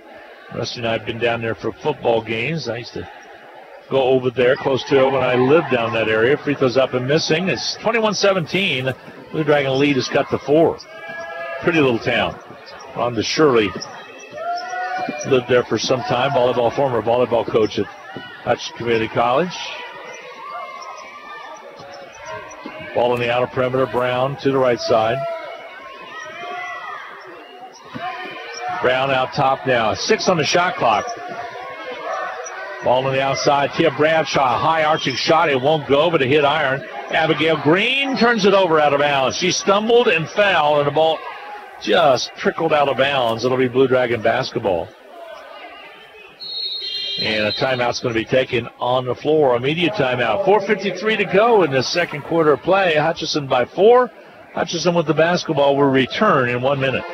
[SPEAKER 5] Rusty and I have been down there for football games. I used to go over there close to it when I lived down that area. Free throws up and missing. It's 21-17. Blue Dragon lead is cut to 4. Pretty little town. Rhonda Shirley lived there for some time. Former volleyball coach at Hutch Community College. Ball on the outer perimeter. Brown to the right side. Brown out top now. 6 on the shot clock. Ball on the outside. Tia Bradshaw, high arching shot. It won't go, but it hit iron. Abigail Green turns it over out of bounds. She stumbled and fell, and the ball just trickled out of bounds. It'll be Blue Dragon basketball. And a timeout's going to be taken on the floor. Immediate timeout. 4:53 to go in the second quarter of play. Hutchinson by 4. Hutchinson with the basketball will return in 1 minute.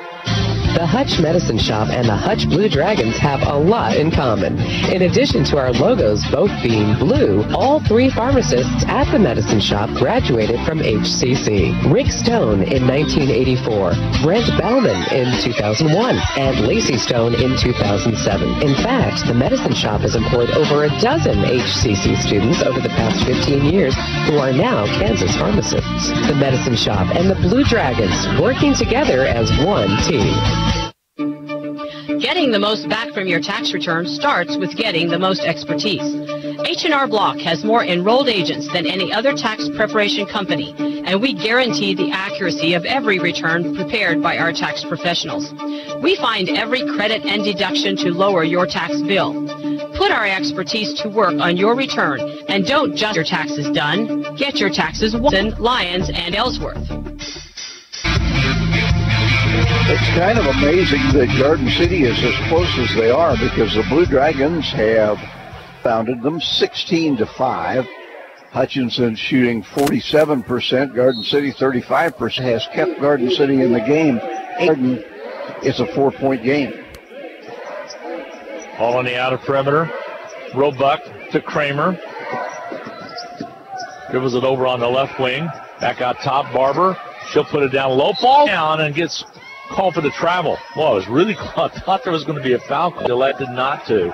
[SPEAKER 12] The Hutch Medicine Shop and the Hutch Blue Dragons have a lot in common. In addition to our logos both being blue, all 3 pharmacists at the Medicine Shop graduated from HCC. Rick Stone in 1984, Brent Bellman in 2001, and Lacey Stone in 2007. In fact, the Medicine Shop has employed over a dozen HCC students over the past 15 years who are now Kansas pharmacists. The Medicine Shop and the Blue Dragons working together as one team.
[SPEAKER 13] Getting the most back from your tax return starts with getting the most expertise. H&R Block has more enrolled agents than any other tax preparation company, and we guarantee the accuracy of every return prepared by our tax professionals. We find every credit and deduction to lower your tax bill. Put our expertise to work on your return, and don't just get your taxes done. Get your taxes done, Lyons and Ellsworth.
[SPEAKER 6] It's kind of amazing that Garden City is as close as they are, because the Blue Dragons have founded them 16-5. Hutchinson shooting 47%, Garden City 35%, has kept Garden City in the game. It's a 4-point game.
[SPEAKER 5] Ball on the outer perimeter. Roebuck to Kramer. Dribbles it over on the left wing. Back out top, Barber. She'll put it down low. Ball down and gets called for the travel. Well, I was really close. I thought there was going to be a foul call. Elected not to.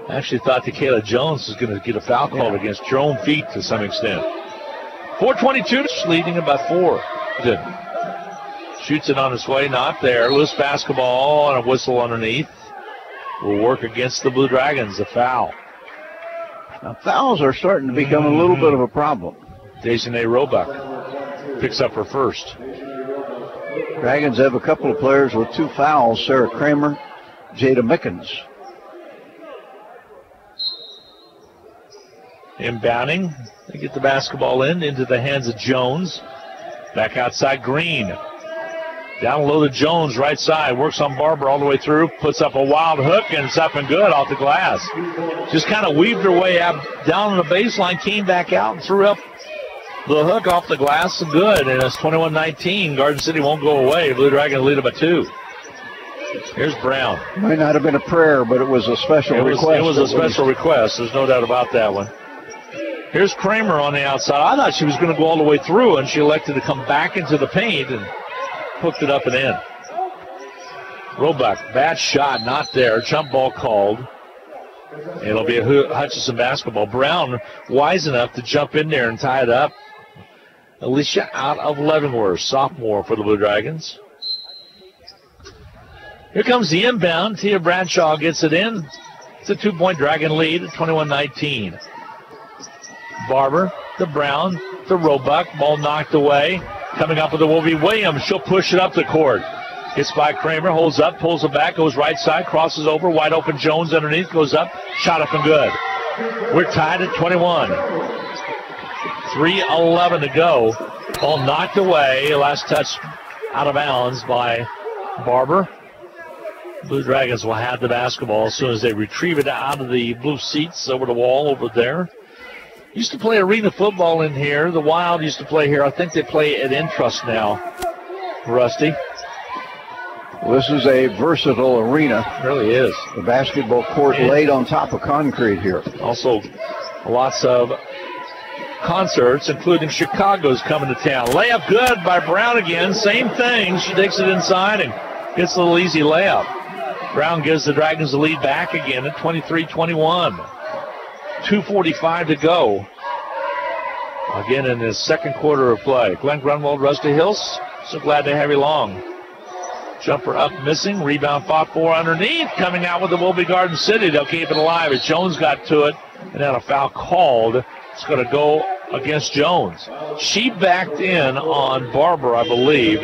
[SPEAKER 5] I actually thought Takayla Jones was going to get a foul call against her own feet to some extent. 4:22, leading about 4. Didn't. Shoots it on its way, not there. Loose basketball and a whistle underneath. Will work against the Blue Dragons, a foul.
[SPEAKER 6] Now, fouls are starting to become a little bit of a problem.
[SPEAKER 5] Dejanay Roebuck picks up her first.
[SPEAKER 6] Dragons have a couple of players with 2 fouls, Sarah Kramer, Jada Mickens.
[SPEAKER 5] Inbounding. They get the basketball into the hands of Jones. Back outside, Green. Down low to Jones, right side. Works on Barber all the way through. Puts up a wild hook, and it's up and good off the glass. Just kind of weaved her way up, down on the baseline, came back out and threw up the hook off the glass. And good, and it's 21-19. Garden City won't go away. Blue Dragons lead it by 2. Here's Brown.
[SPEAKER 6] Might not have been a prayer, but it was a special request.
[SPEAKER 5] It was a special request. There's no doubt about that one. Here's Kramer on the outside. I thought she was going to go all the way through, and she elected to come back into the paint and hooked it up and in. Roebuck, bad shot, not there. Jump ball called. It'll be a Hutchinson basketball. Brown wise enough to jump in there and tie it up. Alicia out of Leavenworth, sophomore for the Blue Dragons. Here comes the inbound. Tia Bradshaw gets it in. It's a 2-point Dragon lead at 21-19. Barber to Brown to Roebuck. Ball knocked away. Coming up with it will be Williams. She'll push it up the court. Gets by Kramer, holds up, pulls it back, goes right side, crosses over, wide open Jones underneath, goes up, shot up and good. We're tied at 21. 3:11 to go. Ball knocked away. Last touch out of bounds by Barber. Blue Dragons will have the basketball as soon as they retrieve it out of the blue seats over the wall over there. Used to play arena football in here. The Wild used to play here. I think they play at Entrust now. Rusty.
[SPEAKER 6] Well, this is a versatile arena.
[SPEAKER 5] It really is.
[SPEAKER 6] The basketball court laid on top of concrete here.
[SPEAKER 5] Also, lots of concerts, including Chicago's coming to town. Layup good by Brown again. Same thing. She takes it inside and gets a little easy layup. Brown gives the Dragons the lead back again at 23-21. 2:45 to go. Again in the second quarter of play. Glenn Grunwald, Rusty Hills, so glad to have you along. Jumper up missing. Rebound fought for underneath. Coming out with the will be Garden City. They'll keep it alive as Jones got to it. And then a foul called. It's going to go against Jones. She backed in on Barber, I believe.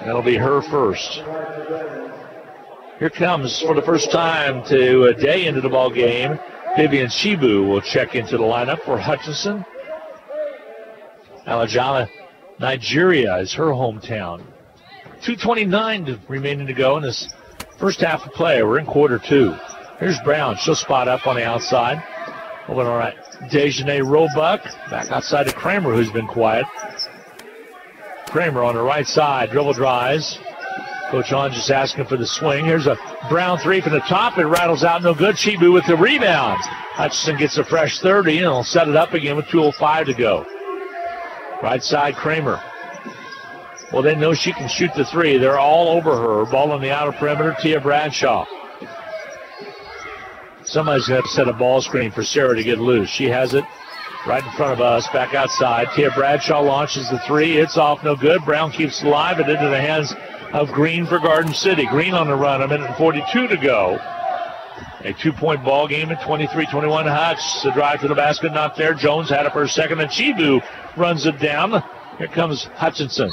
[SPEAKER 5] That'll be her first. Here comes, for the first time to a day into the ball game, Vivian Shibu will check into the lineup for Hutchinson. Alajala, Nigeria is her hometown. 2:29 remaining to go in this first half of play. We're in quarter 2. Here's Brown. She'll spot up on the outside. Over all right. Dejanay Roebuck back outside to Kramer, who's been quiet. Kramer on the right side. Dribble drives. Coach on just asking for the swing. Here's a Brown 3 from the top. It rattles out, no good. Shibu with the rebound. Hutchinson gets a fresh 30 and will set it up again with 2:05 to go. Right side, Kramer. Well, they know she can shoot the 3. They're all over her. Ball on the outer perimeter, Tia Bradshaw. Somebody's going to set a ball screen for Sarah to get loose. She has it right in front of us, back outside. Tia Bradshaw launches the 3. It's off, no good. Brown keeps it alive and into the hands of Green for Garden City. Green on the run, 1:42 to go. A 2-point ball game at 23-21. Hutch, the drive to the basket, not there. Jones had it for a second, and Chibu runs it down. Here comes Hutchinson.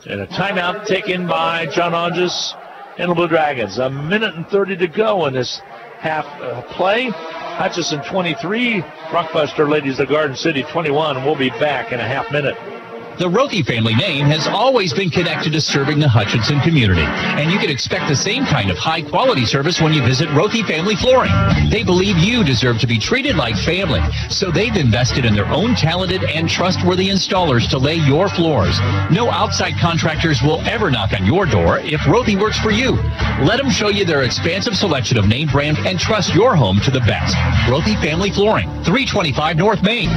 [SPEAKER 5] And a timeout taken by John Onges and the Blue Dragons. 1:30 to go in this half play. Hutchinson 23, Rockbuster Ladies of Garden City 21. We'll be back in a half minute.
[SPEAKER 14] The Rothi family name has always been connected to serving the Hutchinson community, and you can expect the same kind of high-quality service when you visit Rothi Family Flooring. They believe you deserve to be treated like family, so they've invested in their own talented and trustworthy installers to lay your floors. No outside contractors will ever knock on your door if Rothi works for you. Let them show you their expansive selection of name brand and trust your home to the best. Rothi Family Flooring, 325 North Main.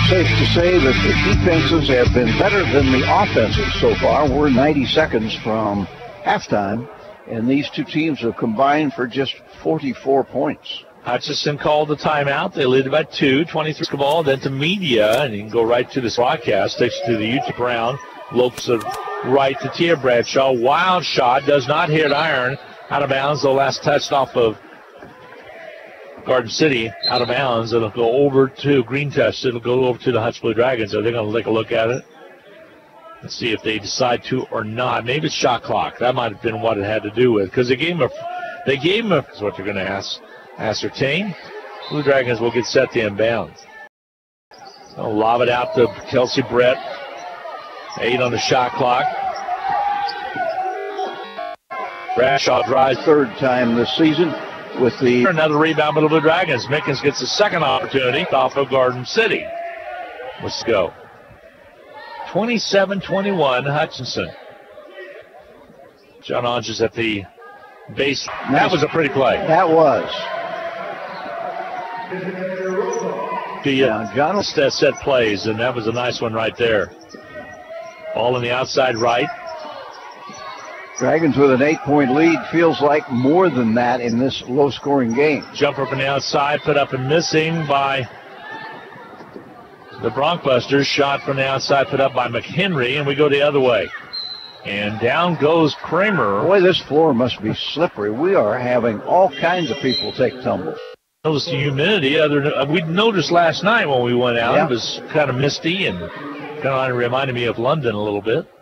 [SPEAKER 6] Safe to say that the defenses have been better than the offenses so far. We're 90 seconds from halftime, and these two teams have combined for just 44 points.
[SPEAKER 5] Hutchinson called the timeout. They lead by 2, 23 ball, then to media, and you can go right to this broadcast. Takes it to the YouTube Brown. Lopes it right to Tia Bradshaw. Wild shot, does not hit iron. Out of bounds, the last touched off of Garden City, out of bounds. It'll go over to Green Test. It'll go over to the Hutch Blue Dragons. Are they going to take a look at it? Let's see if they decide to or not. Maybe it's shot clock. That might have been what it had to do with, because they gave him a is what they're going to ascertain. Blue Dragons will get set to inbound. They'll lob it out to Kelsey Brett. 8 on the shot clock. Bradshaw drives
[SPEAKER 6] third time this season with the
[SPEAKER 5] another rebound by the Blue Dragons. Mickens gets a second opportunity off of Garden City. Let's go. 27-21 Hutchinson. John Hodges at the base. Nice. That was a pretty play.
[SPEAKER 6] That was.
[SPEAKER 5] John set plays, and that was a nice one right there. Ball on the outside right.
[SPEAKER 6] Dragons with an 8-point lead. Feels like more than that in this low-scoring game.
[SPEAKER 5] Jumper from the outside, put up and missing by the Broncbusters. Shot from the outside, put up by McHenry, and we go the other way. And down goes Kramer.
[SPEAKER 6] Boy, this floor must be slippery. We are having all kinds of people take tumbles.
[SPEAKER 5] Notice the humidity. We noticed last night when we went out, It was kind of misty and kind of reminded me of London a little bit.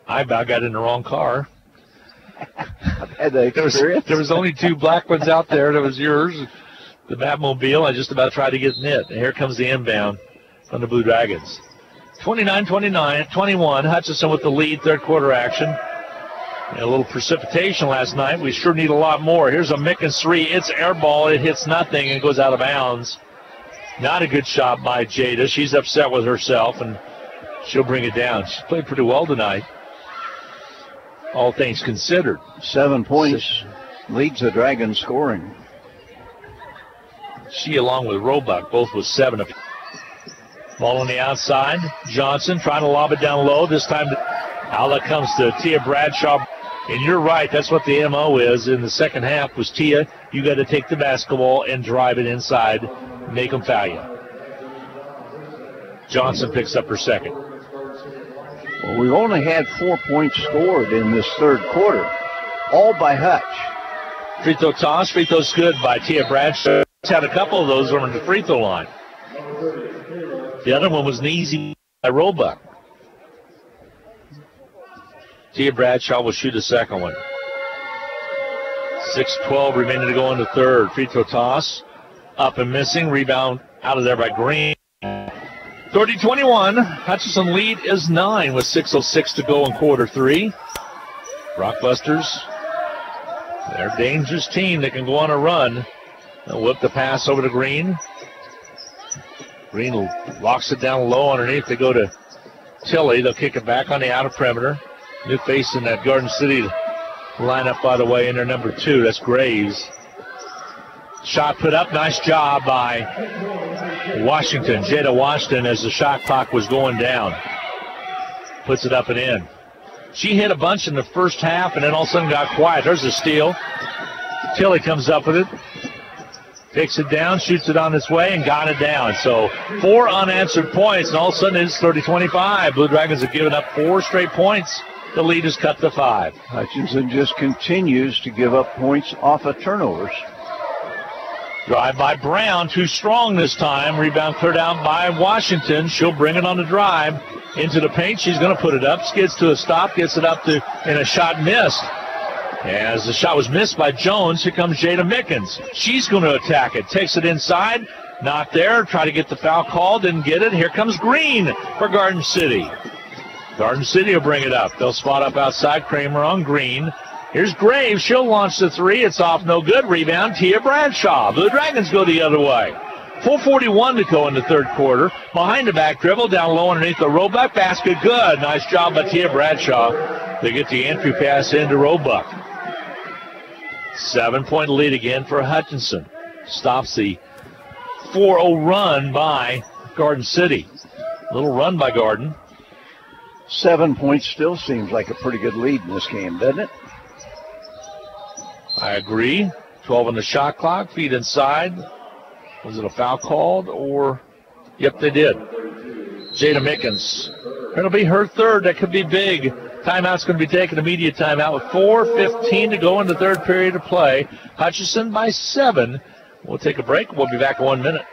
[SPEAKER 5] I about got in the wrong car.
[SPEAKER 6] There
[SPEAKER 5] was only 2 black ones out there. That was yours. The Batmobile. I just about tried to get in it. And here comes the inbound from the Blue Dragons. 29-21. Hutchinson with the lead, third quarter action. And a little precipitation last night. We sure need a lot more. Here's a Mickens 3. It's air ball. It hits nothing and goes out of bounds. Not a good shot by Jada. She's upset with herself, and she'll bring it down. She's played pretty well tonight, all things considered.
[SPEAKER 6] 7 points leads the Dragons scoring.
[SPEAKER 5] She, along with Roebuck, both with 7. Ball on the outside. Johnson trying to lob it down low. This time, outlet comes to Tia Bradshaw. And you're right, that's what the MO is in the second half was Tia. You got to take the basketball and drive it inside, make them foul you. Johnson picks up her second.
[SPEAKER 6] Well, we've only had 4 points scored in this third quarter, all by Hutch.
[SPEAKER 5] Free throw toss. Free throw's good by Tia Bradshaw. Had a couple of those on the free throw line. The other one was an easy by Roebuck. Tia Bradshaw will shoot a second one. 6:12 remaining to go in the third. Free throw toss. Up and missing. Rebound out of there by Green. 30-21. Hutchinson lead is 9 with 6:06 to go in quarter 3. Rockbusters, they're a dangerous team. They can go on a run. They'll whip the pass over to Green. Green locks it down low underneath. They go to Tilly. They'll kick it back on the outer perimeter. New face in that Garden City lineup, by the way, in their number 2. That's Graves. Shot put up. Nice job by Washington. Jada Washington, as the shot clock was going down, puts it up and in. She hit a bunch in the first half and then all of a sudden got quiet. There's a steal. Tilly comes up with it. Takes it down, shoots it on its way, and got it down. So 4 unanswered points, and all of a sudden it's 30-25. Blue Dragons have given up 4 straight points. The lead is cut to 5.
[SPEAKER 6] Hutchinson just continues to give up points off of turnovers.
[SPEAKER 5] Drive by Brown, too strong this time. Rebound cleared out by Washington. She'll bring it on the drive into the paint. She's going to put it up. Skids to a stop, gets it up to, and a shot missed. As the shot was missed by Jones, here comes Jada Mickens. She's going to attack it. Takes it inside, Not there. Try to get the foul call. Didn't get it. Here comes Green for Garden City. Garden City will bring it up. They'll spot up outside. Kramer on Green. Here's Graves. She'll launch the three. It's off. No good. Rebound. Tia Bradshaw. Blue Dragons go the other way. 4:41 to go in the third quarter. Behind the back dribble. Down low underneath the Roebuck basket. Good. Nice job by Tia Bradshaw. They get the entry pass into Roebuck. 7-point lead again for Hutchinson. Stops the 4-0 run by Garden City. Little run by Garden.
[SPEAKER 6] 7 points still seems like a pretty good lead in this game, doesn't it?
[SPEAKER 5] I agree. 12 on the shot clock. Feet inside. Was it a foul called or? Yep, they did. Jada Mickens. It'll be her third. That could be big. Timeout's going to be taken. Immediate timeout with 4:15 to go in the third period of play. Hutchinson by 7. We'll take a break. We'll be back in 1 minute.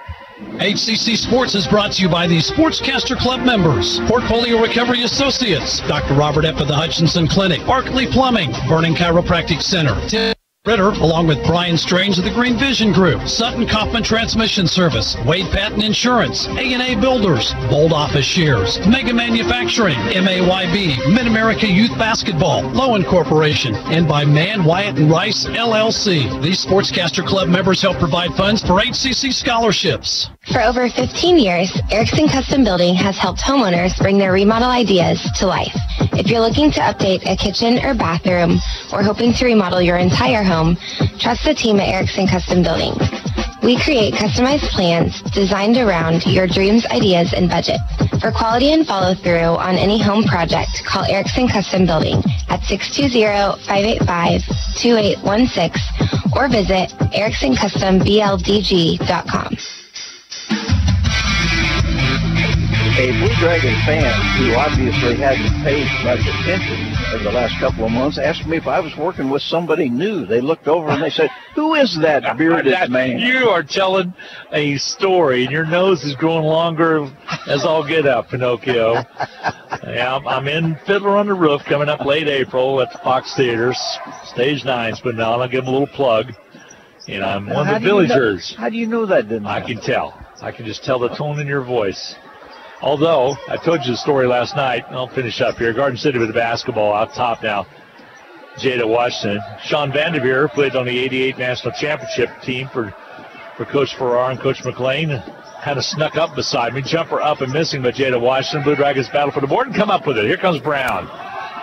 [SPEAKER 8] HCC Sports is brought to you by the Sportscaster Club members, Portfolio Recovery Associates, Dr. Robert F. of the Hutchinson Clinic, Barkley Plumbing, Vernon Chiropractic Center, Tim Ritter, along with Brian Strange of the Green Vision Group, Sutton Kaufman Transmission Service, Wade Patton Insurance, A&A Builders, Bold Office Shares, Mega Manufacturing, MAYB, Mid-America Youth Basketball, Lowen Corporation, and by Mann, Wyatt, and Rice, LLC. These Sportscaster Club members help provide funds for HCC scholarships.
[SPEAKER 9] For over 15 years, Erickson Custom Building has helped homeowners bring their remodel ideas to life. If you're looking to update a kitchen or bathroom or hoping to remodel your entire home, trust the team at Erickson Custom Building. We create customized plans designed around your dreams, ideas, and budget. For quality and follow-through on any home project, call Erickson Custom Building at 620-585-2816 or visit ericksoncustomBLDG.com.
[SPEAKER 6] A Blue Dragon fan who obviously hadn't paid much attention in the last couple of months asked me if I was working with somebody new. They looked over and they said, "Who is that bearded man?"
[SPEAKER 5] You are telling a story, and your nose is growing longer as all get up, Pinocchio. Yeah, I'm in Fiddler on the Roof coming up late April at the Fox Theaters. Stage 9's been on. I'll give them a little plug. And I'm one of the villagers.
[SPEAKER 6] How do you know that,
[SPEAKER 5] I can tell. I can just tell the tone in your voice. Although, I told you the story last night, and I'll finish up here. Garden City with the basketball out top now. Jada Washington. Sean Vanderveer played on the 88 National Championship team for Coach Farrar and Coach McLean. Kind of snuck up beside me. Jumper up and missing by Jada Washington. Blue Dragons battle for the board and come up with it. Here comes Brown.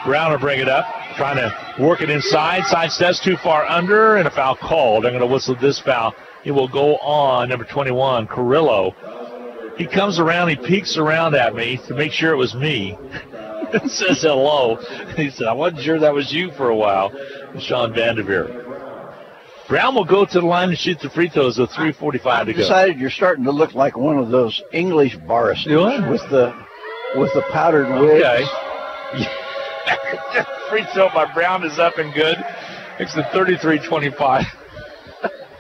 [SPEAKER 5] Brown will bring it up. Trying to work it inside. Side steps too far under, and a foul called. I'm going to whistle this foul. It will go on number 21, Carrillo. He comes around, he peeks around at me to make sure it was me. Says hello. He said, I wasn't sure that was you for a while. Sean Vanderveer. Brown will go to the line and shoot the free throws with 3:45 to go.
[SPEAKER 6] I've decided you're starting to look like one of those English barristers with the powdered wigs.
[SPEAKER 5] Okay. Free throw by Brown is up and good. It's the 33-25.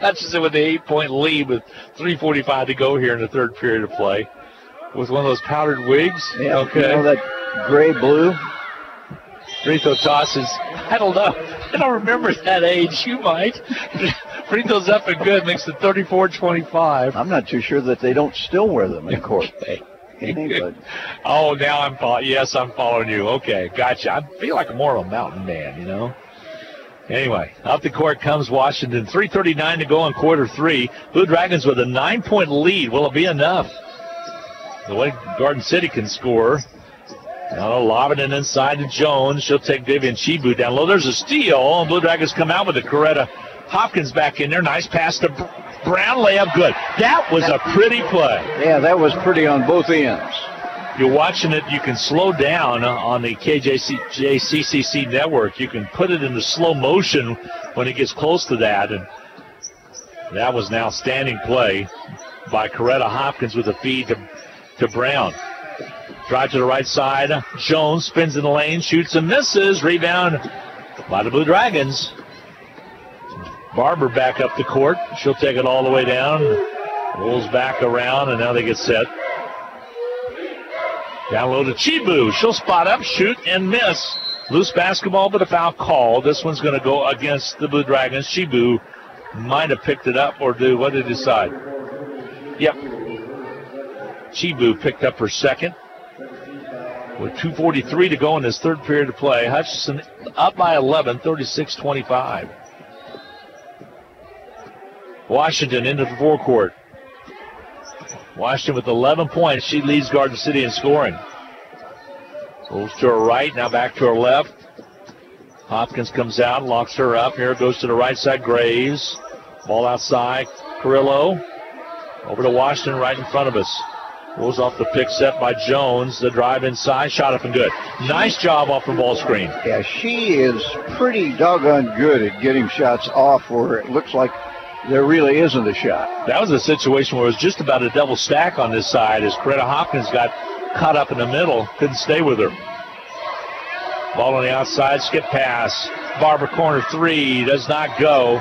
[SPEAKER 5] Hutchinson with the 8-point lead with 3:45 to go here in the third period of play. With one of those powdered wigs.
[SPEAKER 6] Yeah,
[SPEAKER 5] okay.
[SPEAKER 6] You know that gray-blue?
[SPEAKER 5] Free throw tosses. I don't know. I don't remember that age. You might. Free throws up and good. Makes it 34-25.
[SPEAKER 6] I'm not too sure that they don't still wear them in court.
[SPEAKER 5] Oh, now I'm following. Yes, I'm following you. Okay, gotcha. I feel like I'm more of a mountain man, you know. Anyway, up the court comes Washington. 3:39 to go in quarter 3. Blue Dragons with a 9-point lead. Will it be enough? The way Garden City can score. Now lobbing it inside to Jones. She'll take Vivian Chibu down low. There's a steal, and Blue Dragons come out with it. Coretta Hopkins back in there. Nice pass to Brown. Layup good. That was a pretty play.
[SPEAKER 6] Yeah, that was pretty on both ends.
[SPEAKER 5] You're watching it, you can slow down on the KJCCC network. You can put it into slow motion when it gets close to that. And that was an outstanding play by Coretta Hopkins with a feed to Brown. Drive to the right side. Jones spins in the lane, shoots and misses. Rebound by the Blue Dragons. Barber back up the court. She'll take it all the way down. Rolls back around, and now they get set. Down low to Chibu. She'll spot up, shoot, and miss. Loose basketball, but a foul call. This one's going to go against the Blue Dragons. Chibu might have picked it up or what did he decide? Yep. Chibu picked up her second. With 2:43 to go in this third period of play, Hutchinson up by 11, 36-25. Washington into the forecourt. Washington with 11 points. She leads Garden City in scoring. Rolls to her right, now back to her left. Hopkins comes out, locks her up. Here goes to the right side, Graves. Ball outside, Carrillo. Over to Washington right in front of us. Rolls off the pick set by Jones. The drive inside, shot up and good. Nice job off the ball screen.
[SPEAKER 6] Yeah, she is pretty doggone good at getting shots off where it looks like there really isn't a shot.
[SPEAKER 5] That was a situation where it was just about a double stack on this side as Coretta Hopkins got caught up in the middle, couldn't stay with her. Ball on the outside, skip pass. Barber corner three, does not go.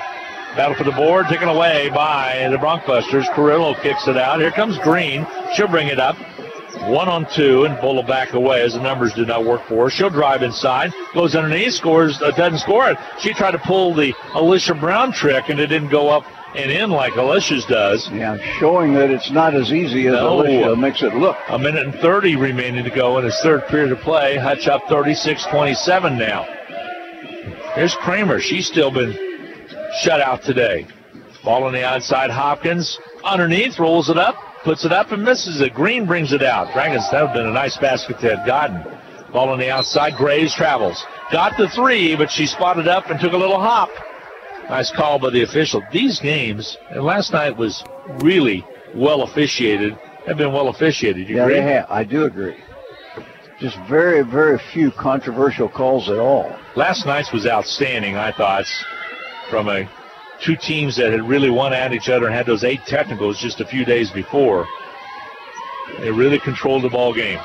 [SPEAKER 5] Battle for the board, taken away by the Broncbusters. Carrillo kicks it out. Here comes Green. She'll bring it up. 1-on-2, and Bull will back away as the numbers did not work for her. She'll drive inside, goes underneath, scores, doesn't score it. She tried to pull the Alicia Brown trick, and it didn't go up and in like Alicia's does.
[SPEAKER 6] Yeah, showing that it's not as easy as Alicia makes it look.
[SPEAKER 5] A minute and 30 remaining to go in his third period of play. Hutch up 36-27 now. Here's Kramer. She's still been shut out today. Ball on the outside, Hopkins. Underneath, rolls it up, puts it up and misses it. Green brings it out. Dragons, that would have been a nice basket they had gotten. Ball on the outside, Graves travels. Got the three, but she spotted up and took a little hop. Nice call by the official. These games, and last night was really well officiated, have been well officiated. You agree?
[SPEAKER 6] Yeah, they have. I do agree. Just very, very few controversial calls at all.
[SPEAKER 5] Last night's was outstanding, I thought, from two teams that had really won at each other and had those 8 technicals just a few days before. They really controlled the ball game.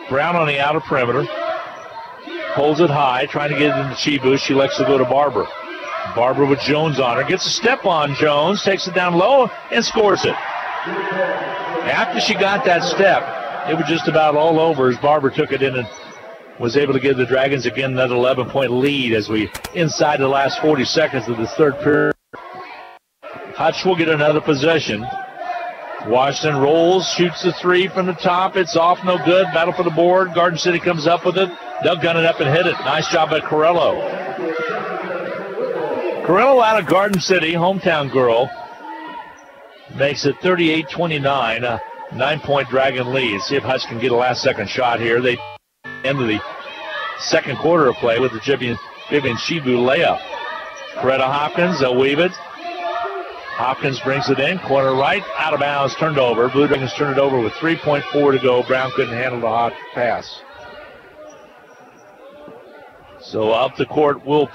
[SPEAKER 5] Brown on the outer perimeter. Holds it high, trying to get it into Chibu. She lets it go to Barber. Barber with Jones on her. Gets a step on Jones, takes it down low, and scores it. After she got that step, it was just about all over as Barber took it in and was able to give the Dragons again another 11-point lead as we inside the last 40 seconds of this third period. Hutch will get another possession. Washington rolls, shoots the three from the top. It's off, no good. Battle for the board. Garden City comes up with it. They'll gun it up and hit it. Nice job by Carrillo. Carrillo out of Garden City, hometown girl, makes it 38-29, a 9-point Dragon lead. See if Hutch can get a last-second shot here. They end of the second quarter of play with the Vivian Chibu layup. Coretta Hopkins, they'll weave it. Hopkins brings it in, corner right, out of bounds, turned over. Blue Dragons turned it over with 3.4 to go. Brown couldn't handle the hot pass. So up the court will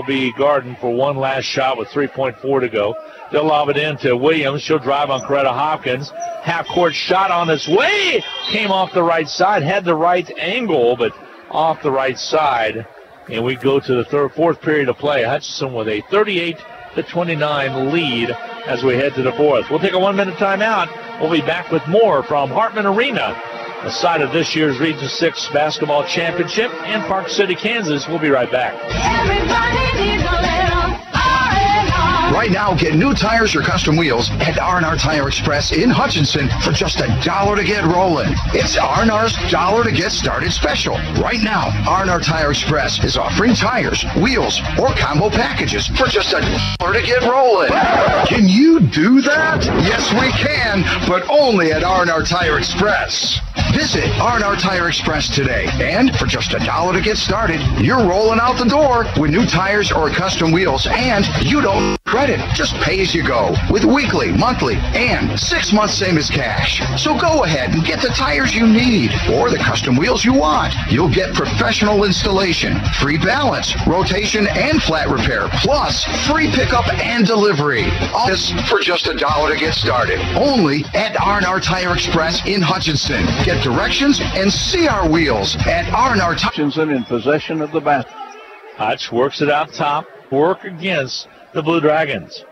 [SPEAKER 5] be Garden for one last shot with 3.4 to go. They'll lob it in to Williams. She'll drive on Coretta Hopkins. Half-court shot on its way. Came off the right side. Had the right angle, but off the right side. And we go to the fourth period of play. Hutchinson with a 38-29 lead as we head to the fourth. We'll take a 1-minute timeout. We'll be back with more from Hartman Arena, the site of this year's Region 6 Basketball Championship in Park City, Kansas. We'll be right back.
[SPEAKER 10] Everybody needs a little R&R.
[SPEAKER 11] Right now, get new tires or custom wheels at R&R Tire Express in Hutchinson for just $1 to get rolling. It's R&R's $1 to get started special. Right now, R&R Tire Express is offering tires, wheels, or combo packages for just $1 to get rolling. Can you do that? Yes, we can, but only at R&R Tire Express. Visit R&R Tire Express today, and for just $1 to get started, you're rolling out the door with new tires or custom wheels, and you don't credit, just pay as you go with weekly, monthly, and 6 months same as cash. So go ahead and get the tires you need or the custom wheels you want. You'll get professional installation, free balance, rotation, and flat repair, plus free pickup and delivery. All this for just $1 to get started. Only at R&R Tire Express in Hutchinson. Get directions and see our wheels at R&R
[SPEAKER 6] Hutchinson in possession of the basket.
[SPEAKER 5] Hutch works it out top, work against the Blue Dragons.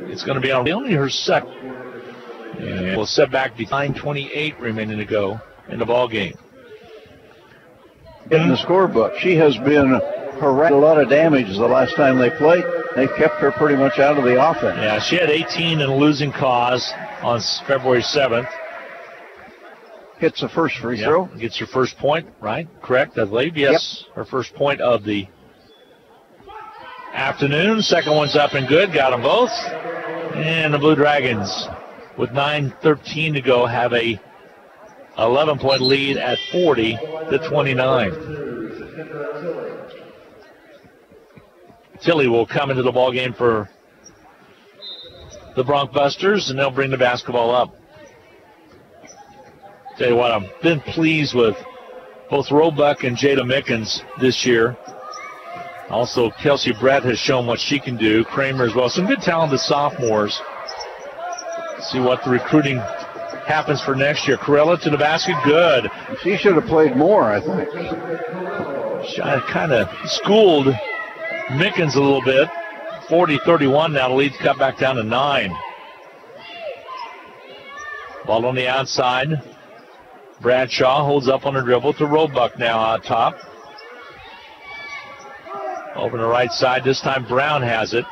[SPEAKER 5] It's going to be only her second. And we'll set back behind 9:28 remaining to go in the ball game.
[SPEAKER 6] In the scorebook, she has been harassed, a lot of damage the last time they played. They kept her pretty much out of the offense.
[SPEAKER 5] Yeah, she had 18 in a losing cause on February 7th.
[SPEAKER 6] Hits the first free throw.
[SPEAKER 5] Gets her first point, right? Correct, I believe. Yes, her first point of the afternoon. Second one's up and good. Got them both. And the Blue Dragons, with 9:13 to go, have a 11-point lead at 40-29. Tilly will come into the ball game for the Bronc Busters, and they'll bring the basketball up. Tell you what, I've been pleased with both Roebuck and Jada Mickens this year. Also, Kelsey Brett has shown what she can do. Kramer as well. Some good talented sophomores. See what the recruiting happens for next year. Corella to the basket. Good.
[SPEAKER 6] She should have played more, I think.
[SPEAKER 5] She kind of schooled Mickens a little bit. 40-31 now. The lead's cut back down to 9. Ball on the outside. Bradshaw holds up on her dribble to Roebuck now out top. Over the right side. This time Brown has it.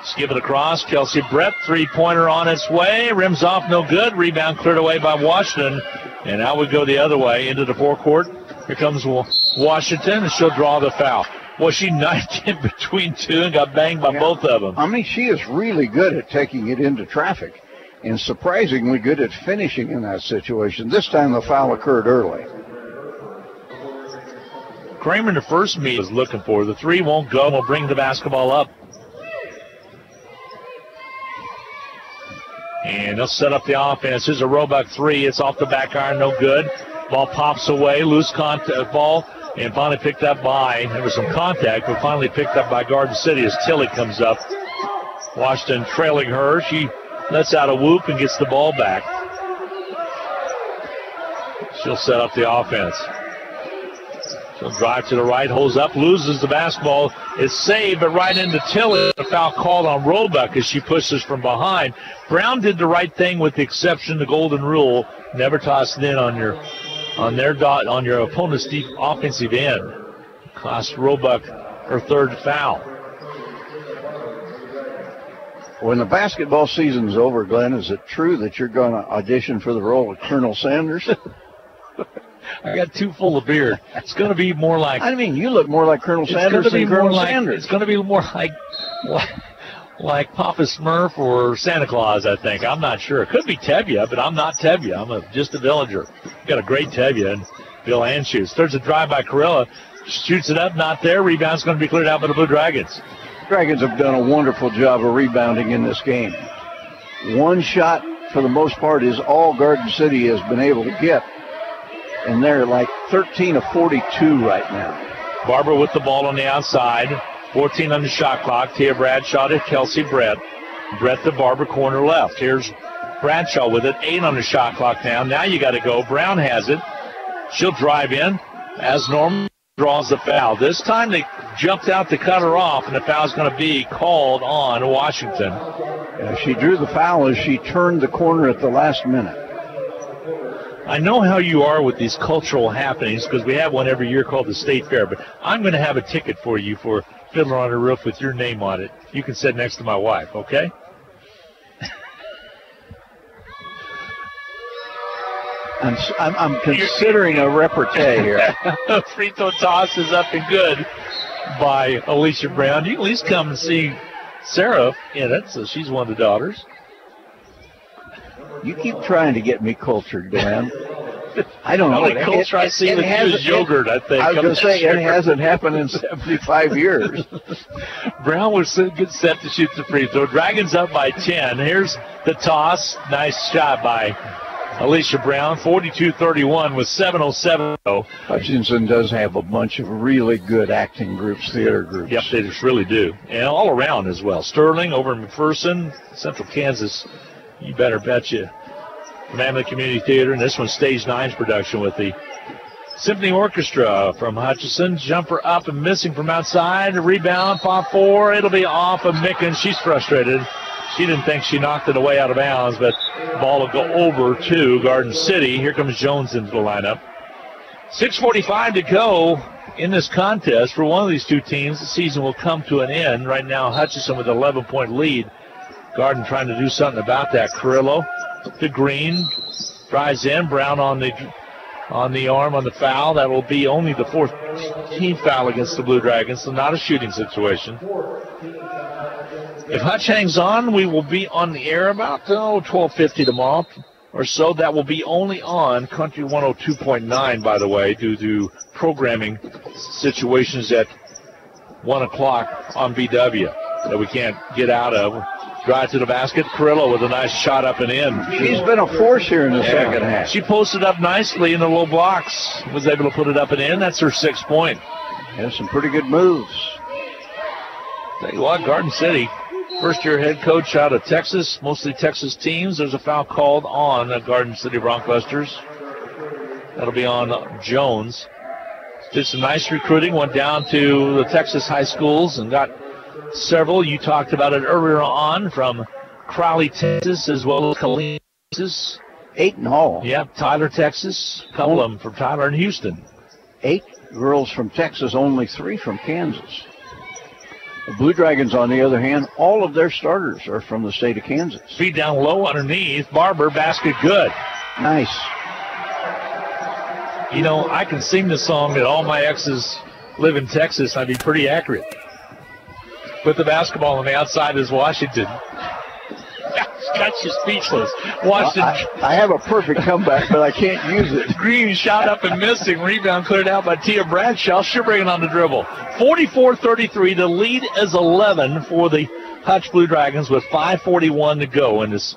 [SPEAKER 5] Skip it across. Kelsey Brett, three-pointer on its way. Rims off, no good. Rebound cleared away by Washington. And now we go the other way into the forecourt. Here comes Washington, and she'll draw the foul. Well, she knifed in between two and got banged by both of them.
[SPEAKER 6] I mean, she is really good at taking it into traffic and surprisingly good at finishing in that situation. This time the foul occurred early.
[SPEAKER 5] Kramer in the first meet was looking for. The three won't go. We'll bring the basketball up. And they'll set up the offense. Here's a Roebuck three. It's off the back iron, no good. Ball pops away. Loose contact ball. And finally picked up by, there was some contact, but finally picked up by Garden City as Tilly comes up. Washington trailing her. She lets out a whoop and gets the ball back. She'll set up the offense. She'll drive to the right, holds up, loses the basketball. It's saved, but right into Tilly. A foul called on Roebuck as she pushes from behind. Brown did the right thing with the exception of the golden rule. Never toss it in on your opponent's deep offensive end. Cost Roebuck her third foul.
[SPEAKER 6] When the basketball season's over, Glenn, is it true that you're going to audition for the role of Colonel Sanders?
[SPEAKER 5] I got too full of beard. It's going to be more like...
[SPEAKER 6] I mean, you look more like Colonel Sanders than Colonel Sanders.
[SPEAKER 5] It's going to be more like Papa Smurf or Santa Claus, I think. I'm not sure. It could be Tevye, but I'm not Tevye. I'm just a villager. Got a great Tevye, and Bill Anschutz. There's a drive by Corella. Shoots it up, not there. Rebound's going to be cleared out by the Blue Dragons.
[SPEAKER 6] Dragons have done a wonderful job of rebounding in this game. One shot, for the most part, is all Garden City has been able to get. And they're like 13 of 42 right now.
[SPEAKER 5] Barber with the ball on the outside. 14 on the shot clock. Tia Bradshaw to Kelsey Brett. Brett to Barber, corner left. Here's Bradshaw with it. 8 on the shot clock now. Now you got to go. Brown has it. She'll drive in. As normal, draws the foul. This time they jumped out to cut her off, and the foul's going to be called on Washington.
[SPEAKER 6] She drew the foul as she turned the corner at the last minute.
[SPEAKER 5] I know how you are with these cultural happenings because we have one every year called the State Fair, but I'm going to have a ticket for you for Fiddler on the Roof with your name on it. You can sit next to my wife, okay?
[SPEAKER 6] I'm considering a repartee here.
[SPEAKER 5] Free throw toss is up and good by Alicia Brown. You can at least come and see Sarah in it, so she's one of the daughters.
[SPEAKER 6] You keep trying to get me cultured, Glenn. I don't know.
[SPEAKER 5] The only culture I see with you is yogurt, I think.
[SPEAKER 6] I was going to say, it hasn't happened in 75 years.
[SPEAKER 5] Brown was good set to shoot the free throw. Dragons up by 10. Here's the toss. Nice shot by Alicia Brown. 42-31 with 7:07 to go.
[SPEAKER 6] Hutchinson does have a bunch of really good acting groups, theater groups.
[SPEAKER 5] Yep, they just really do. And all around as well. Sterling over in McPherson, Central Kansas. You better bet you. Mammoth Community Theater, and this one's Stage 9's production with the Symphony Orchestra from Hutchinson. Jumper up and missing from outside. Rebound, pop 4. It'll be off of Mickens. She's frustrated. She didn't think she knocked it away out of bounds, but the ball will go over to Garden City. Here comes Jones into the lineup. 6:45 to go. in this contest, for one of these two teams, the season will come to an end. Right now, Hutchinson with an 11-point lead. Garden trying to do something about that. Carrillo to Green. Drives in. Brown on the arm on the foul. That will be only the 4th team foul against the Blue Dragons, so not a shooting situation. If Hutch hangs on, we will be on the air about 12:50 tomorrow or so. That will be only on Country 102.9, by the way, due to programming situations at 1 o'clock on BW that we can't get out of. Drive to the basket. Carrillo with a nice shot up and in.
[SPEAKER 6] She's been a force here in the second half.
[SPEAKER 5] She posted up nicely in the low blocks. Was able to put it up and in. That's her 6th point.
[SPEAKER 6] Has some pretty good moves.
[SPEAKER 5] Tell you what, Garden City, first-year head coach out of Texas, mostly Texas teams. There's a foul called on the Garden City Broncbusters. That'll be on Jones. Did some nice recruiting. Went down to the Texas high schools and got several. You talked about it earlier on from Crowley, Texas, as well as Killeen, Texas.
[SPEAKER 6] 8 in all.
[SPEAKER 5] Yeah, Tyler, Texas. A couple of them from Tyler and Houston.
[SPEAKER 6] 8 girls from Texas, only 3 from Kansas. The Blue Dragons, on the other hand, all of their starters are from the state of Kansas.
[SPEAKER 5] Feet down low underneath. Barber, basket good.
[SPEAKER 6] Nice.
[SPEAKER 5] You know, I can sing the song that all my exes live in Texas. I'd be pretty accurate. Put the basketball on the outside is Washington. Got you speechless. Washington.
[SPEAKER 6] I have a perfect comeback, but I can't use it.
[SPEAKER 5] Green shot up and missing. Rebound cleared out by Tia Bradshaw. She'll bring it on the dribble. 44-33. The lead is 11 for the Hutch Blue Dragons with 5:41 to go in this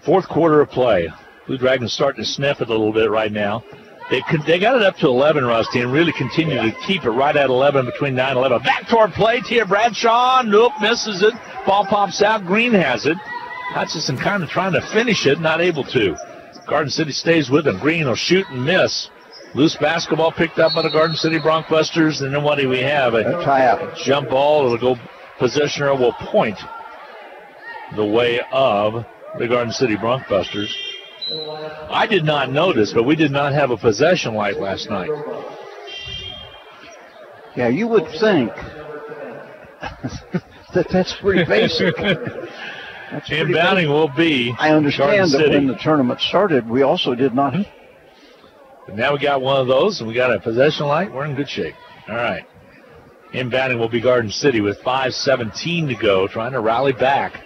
[SPEAKER 5] 4th quarter of play. Blue Dragons starting to sniff it a little bit right now. They got it up to 11, Rusty, and really continue to keep it right at 11, between 9 and 11. Back toward play, Tia Bradshaw. Nope, misses it. Ball pops out. Green has it. Hutchinson kind of trying to finish it, not able to. Garden City stays with him. Green will shoot and miss. Loose basketball picked up by the Garden City Broncbusters, and then what do we have? A
[SPEAKER 6] tie-up.
[SPEAKER 5] Jump ball. It'll go. Possessioner will point the way of the Garden City Broncbusters. I did not notice, but we did not have a possession light last night.
[SPEAKER 6] Yeah, you would think that's pretty basic.
[SPEAKER 5] Inbounding will be.
[SPEAKER 6] I understand that when the tournament started, we also did not.
[SPEAKER 5] But now we got one of those, and we got a possession light. We're in good shape. All right. Inbounding will be Garden City with 5:17 to go, trying to rally back.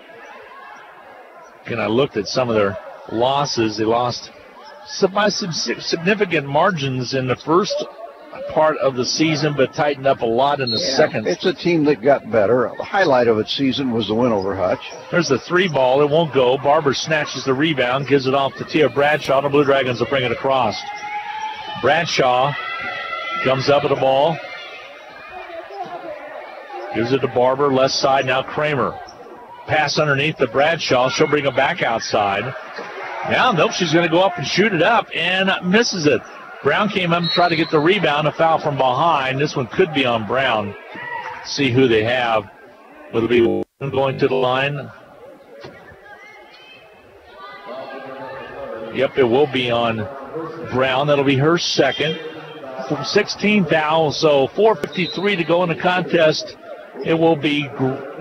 [SPEAKER 5] And I looked at some of their losses. They lost by some significant margins in the first part of the season, but tightened up a lot in the second.
[SPEAKER 6] It's a team that got better. The highlight of its season was the win over Hutch.
[SPEAKER 5] There's the 3 ball. It won't go. Barber snatches the rebound, gives it off to Tia Bradshaw. The Blue Dragons will bring it across. Bradshaw comes up with the ball. Gives it to Barber, left side, now Kramer. Pass underneath to Bradshaw. She'll bring it back outside. Now, nope, she's going to go up and shoot it up and misses it. Brown came up and tried to get the rebound, a foul from behind. This one could be on Brown. See who they have. Will it be going to the line? Yep, it will be on Brown. That'll be her second. 16 fouls, so 4:53 to go in the contest. It will be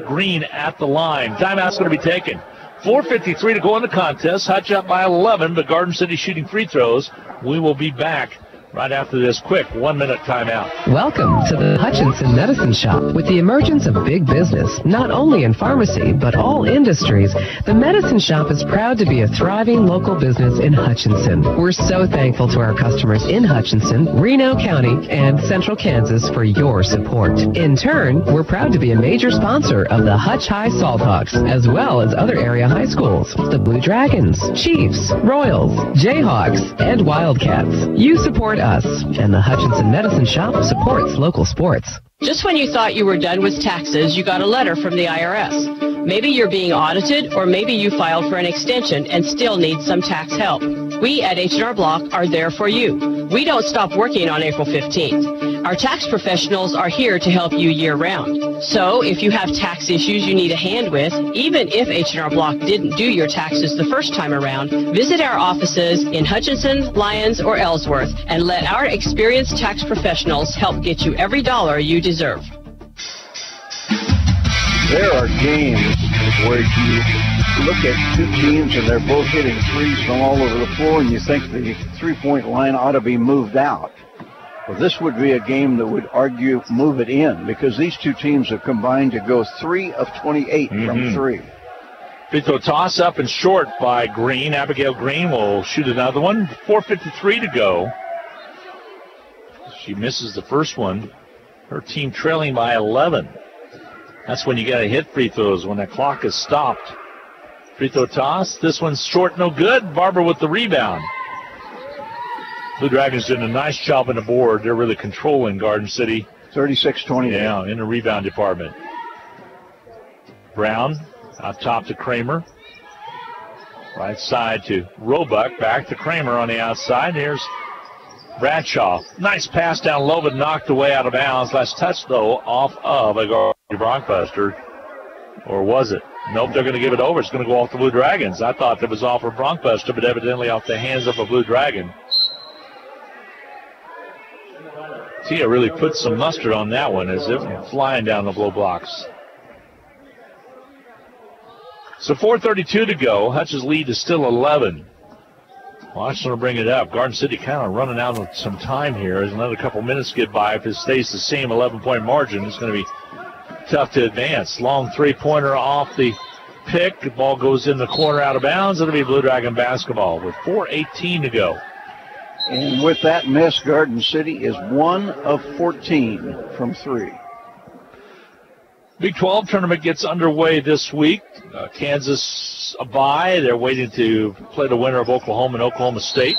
[SPEAKER 5] Green at the line. Timeout's going to be taken. 4:53 to go in the contest. Hutch up by 11, but Garden City shooting free throws. We will be back right after this quick 1-minute timeout.
[SPEAKER 12] Welcome to the Hutchinson Medicine Shop. With the emergence of big business, not only in pharmacy, but all industries, the Medicine Shop is proud to be a thriving local business in Hutchinson. We're so thankful to our customers in Hutchinson, Reno County, and Central Kansas for your support. In turn, we're proud to be a major sponsor of the Hutch High Salthawks, as well as other area high schools, the Blue Dragons, Chiefs, Royals, Jayhawks, and Wildcats. You support us, and the Hutchinson Medicine Shop supports local sports.
[SPEAKER 13] Just when you thought you were done with taxes, you got a letter from the IRS. Maybe you're being audited, or maybe you filed for an extension and still need some tax help. We at H&R Block are there for you. We don't stop working on April 15th. Our tax professionals are here to help you year-round. So if you have tax issues you need a hand with, even if H&R Block didn't do your taxes the first time around, visit our offices in Hutchinson, Lyons, or Ellsworth and let our experienced tax professionals help get you every dollar you deserve.
[SPEAKER 6] There are games where you look at two teams and they're both hitting threes from all over the floor and you think the three-point line ought to be moved out. Well, this would be a game that would argue move it in because these two teams have combined to go 3 of 28 from three.
[SPEAKER 5] Free throw toss up and short by Green. Abigail Green will shoot another one. 4:53 to go. She misses the first one. Her team trailing by 11. That's when you got to hit free throws, when that clock is stopped. Free throw toss. This one's short, no good. Barber with the rebound. Blue Dragons did a nice job on the board. They're really controlling Garden City.
[SPEAKER 6] 36-28.
[SPEAKER 5] Yeah, in the rebound department. Brown out top to Kramer. Right side to Roebuck. Back to Kramer on the outside. Here's Bradshaw. Nice pass down low, but knocked away out of bounds. Last touch, though, off of a Bronkbuster. Or was it? Nope, they're going to give it over. It's going to go off the Blue Dragons. I thought that was off of Bronkbuster, but evidently off the hands of a Blue Dragon. Tia really put some mustard on that one as if flying down the blow blocks. So 4:32 to go. Hutch's lead is still 11. Washington will bring it up. Garden City kind of running out of some time here. As another couple minutes get by. If it stays the same 11-point margin, it's going to be tough to advance. Long three-pointer off the pick. The ball goes in the corner out of bounds. It'll be Blue Dragon basketball with 4:18 to go.
[SPEAKER 6] And with that miss, Garden City is 1 of 14 from three.
[SPEAKER 5] Big 12 tournament gets underway this week. Kansas a bye. They're waiting to play the winner of Oklahoma and Oklahoma State.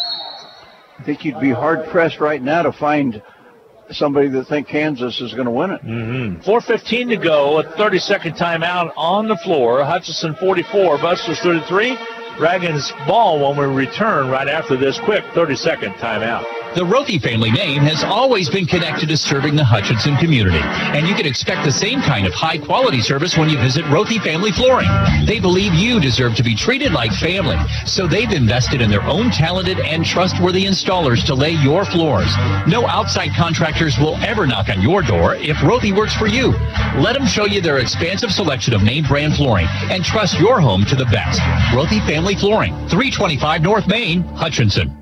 [SPEAKER 6] I think you'd be hard-pressed right now to find somebody that think Kansas is going to win it.
[SPEAKER 5] 4:15 to go. A 30-second timeout on the floor. Hutchinson 44, Busters 33. Dragons ball when we return right after this quick 30-second timeout.
[SPEAKER 14] The Rothy family name has always been connected to serving the Hutchinson community, and you can expect the same kind of high-quality service when you visit Rothy Family Flooring. They believe you deserve to be treated like family, so they've invested in their own talented and trustworthy installers to lay your floors. No outside contractors will ever knock on your door if Rothy works for you. Let them show you their expansive selection of name brand flooring and trust your home to the best. Rothy Family Flooring, 325 North Main, Hutchinson.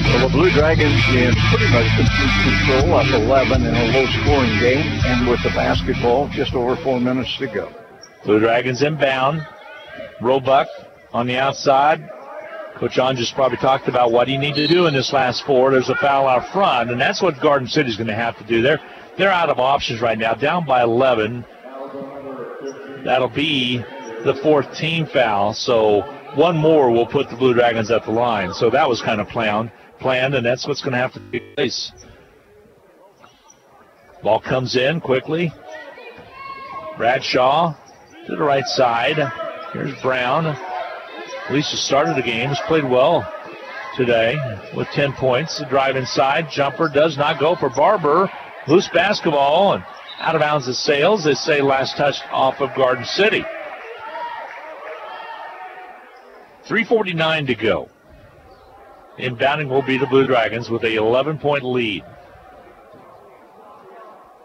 [SPEAKER 6] Well, the Blue Dragons in pretty much complete control up 11 in a low-scoring game, and with the basketball just over 4 minutes to go.
[SPEAKER 5] Blue Dragons inbound. Roebuck on the outside. Coach On just probably talked about what you need to do in this last four. There's a foul out front, and that's what Garden City's going to have to do. They're out of options right now, down by 11. That'll be the fourth team foul, so one more will put the Blue Dragons at the line. So that was kind of planned, and that's what's going to have to take place. Ball comes in quickly. Bradshaw to the right side. Here's Brown. Lisa started the game, has played well today with 10 points. The drive inside, jumper does not go for Barber. Loose basketball and out of bounds it sails. They say last touch off of Garden City. 3:49 to go. Inbounding will be the Blue Dragons with a 11-point lead.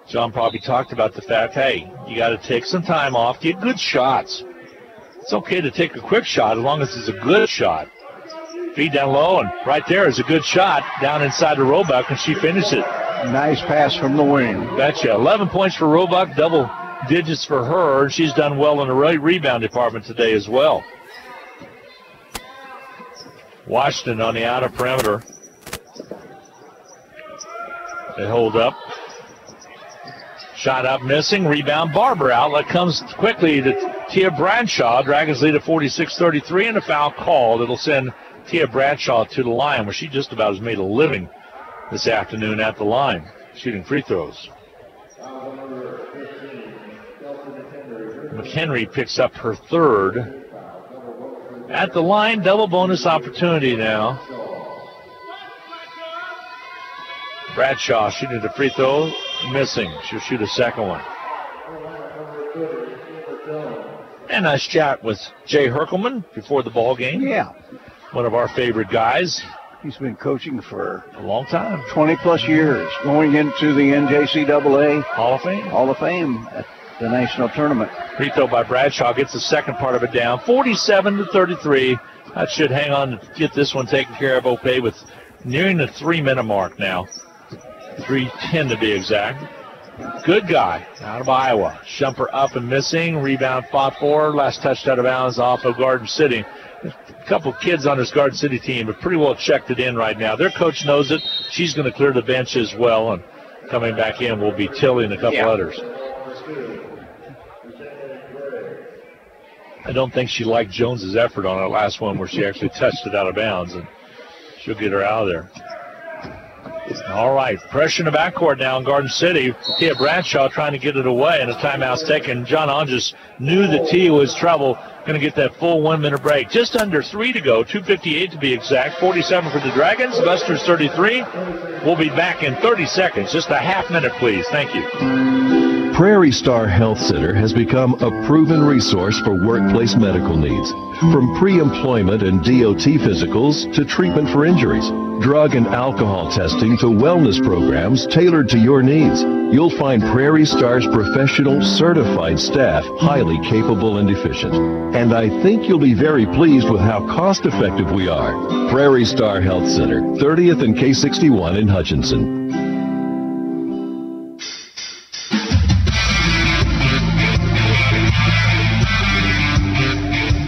[SPEAKER 5] John probably talked about the fact, hey, you got to take some time off, get good shots. It's okay to take a quick shot as long as it's a good shot. Feed down low, and right there is a good shot down inside the Roebuck, and she finished it.
[SPEAKER 6] Nice pass from the wing.
[SPEAKER 5] Betcha. 11 points for Roebuck, double digits for her. She's done well in the rebound department today as well. Washington on the outer perimeter. They hold up. Shot up, missing. Rebound, Barber. Outlet comes quickly to Tia Bradshaw. Dragons lead at 46-33, and a foul called. It'll send Tia Bradshaw to the line, where she just about has made a living this afternoon at the line, shooting free throws. McHenry picks up her third. At the line, double bonus opportunity now. Bradshaw shooting the free throw, missing. She'll shoot a second one. And nice chat with Jay Herkelman before the ball game.
[SPEAKER 6] Yeah.
[SPEAKER 5] One of our favorite guys.
[SPEAKER 6] He's been coaching for
[SPEAKER 5] a long time.
[SPEAKER 6] 20-plus years, going into the NJCAA
[SPEAKER 5] Hall of Fame.
[SPEAKER 6] Hall of Fame at the national tournament.
[SPEAKER 5] Free throw by Bradshaw gets the second part of it down. 47-33. That should hang on to get this one taken care of okay with nearing the 3-minute mark now. 3:10 to be exact. Good guy out of Iowa. Jumper up and missing. Rebound fought for. Last touch out of bounds off of Garden City. A couple kids on this Garden City team have pretty well checked it in right now. Their coach knows it. She's going to clear the bench as well. And coming back in will be Tilly and a couple others. I don't think she liked Jones's effort on that last one where she actually touched it out of bounds. And she'll get her out of there. All right, pressure in the backcourt now in Garden City. Tia Bradshaw trying to get it away, and a timeout's taken. John Onges knew that Tia was trouble, going to get that full 1-minute break. Just under 3 to go, 2:58 to be exact. 47 for the Dragons, Busters 33. We'll be back in 30 seconds. Just a half minute, please. Thank you.
[SPEAKER 15] Prairie Star Health Center has become a proven resource for workplace medical needs. From pre-employment and DOT physicals to treatment for injuries, drug and alcohol testing to wellness programs tailored to your needs, you'll find Prairie Star's professional, certified staff highly capable and efficient. And I think you'll be very pleased with how cost-effective we are. Prairie Star Health Center, 30th and K61 in Hutchinson.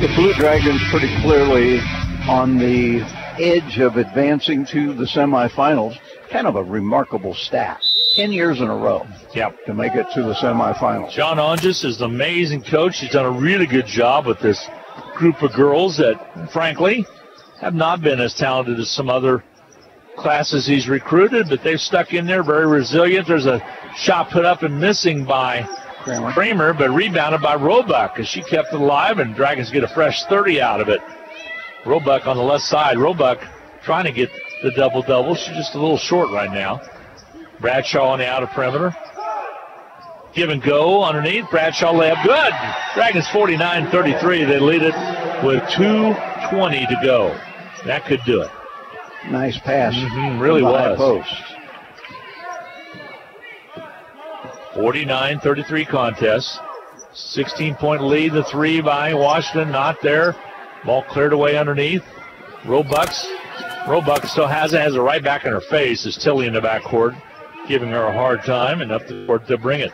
[SPEAKER 6] The Blue Dragons pretty clearly on the edge of advancing to the semifinals. Kind of a remarkable stat. 10 years in a row to make it to the semifinals.
[SPEAKER 5] John Onges is an amazing coach. He's done a really good job with this group of girls that, frankly, have not been as talented as some other classes he's recruited, but they've stuck in there, very resilient. There's a shot put up and missing by Kramer, but rebounded by Roebuck as she kept it alive, and Dragons get a fresh 30 out of it. Roebuck on the left side. Roebuck trying to get the double-double. She's just a little short right now. Bradshaw on the outer perimeter. Give and go underneath. Bradshaw layup good. Dragons 49-33. They lead it with 2:20 to go. That could do it.
[SPEAKER 6] Nice pass.
[SPEAKER 5] Really was.
[SPEAKER 6] Post.
[SPEAKER 5] 49-33 contest. 16-point lead. The three by Washington. Not there. Ball cleared away underneath. Roebuck still has it right back in her face. Is Tilly in the backcourt, giving her a hard time, and up the court to bring it.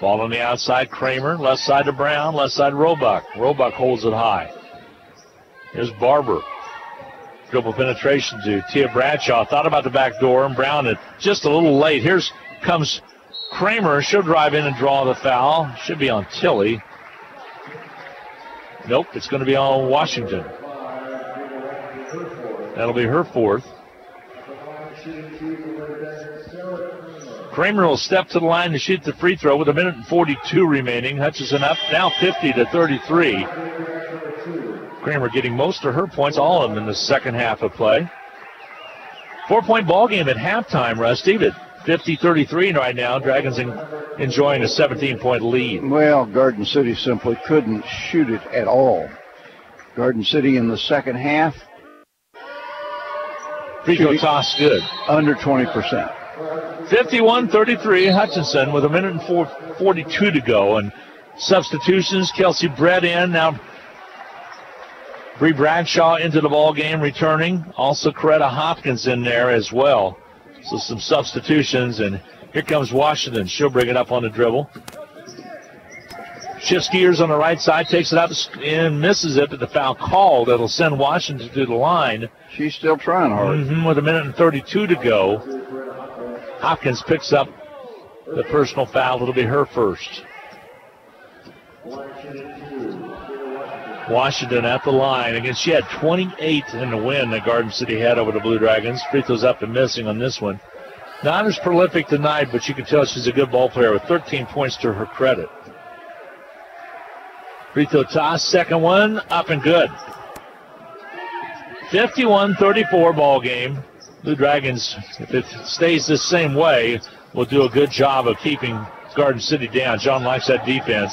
[SPEAKER 5] Ball on the outside, Kramer. Left side to Brown. Left side, Roebuck. Roebuck holds it high. Here's Barber. Dribble penetration to Tia Bradshaw. Thought about the back door, and Brown it just a little late. Here comes Kramer. She'll drive in and draw the foul. Should be on Tilly. Nope, it's going to be on Washington. That'll be her fourth. Kramer will step to the line to shoot the free throw with 1:42 remaining. Hutchinson up now 50-33. Kramer getting most of her points, all of them in the second half of play. 4-point ball game at halftime, Rusty, but 50-33 right now. Dragons enjoying a 17-point lead.
[SPEAKER 6] Well, Garden City simply couldn't shoot it at all. Garden City in the second half.
[SPEAKER 5] Free throw toss good.
[SPEAKER 6] Under 20%.
[SPEAKER 5] 51-33, Hutchinson with 1:42 to go. And substitutions, Kelsey Brett in. Now Bree Bradshaw into the ball game returning. Also Coretta Hopkins in there as well. So some substitutions, and here comes Washington. She'll bring it up on the dribble. Shifts gears on the right side, takes it up and misses it, but the foul called. That'll send Washington to the line.
[SPEAKER 6] She's still trying hard.
[SPEAKER 5] With 1:32 to go. Hopkins picks up the personal foul. It'll be her first. Washington at the line. Again, she had 28 in the win that Garden City had over the Blue Dragons. Free throws up and missing on this one. Not as prolific tonight, but you can tell she's a good ball player with 13 points to her credit. Free throw toss, second one, up and good. 51-34 ball game. Blue Dragons, if it stays the same way, will do a good job of keeping Garden City down. John likes that defense.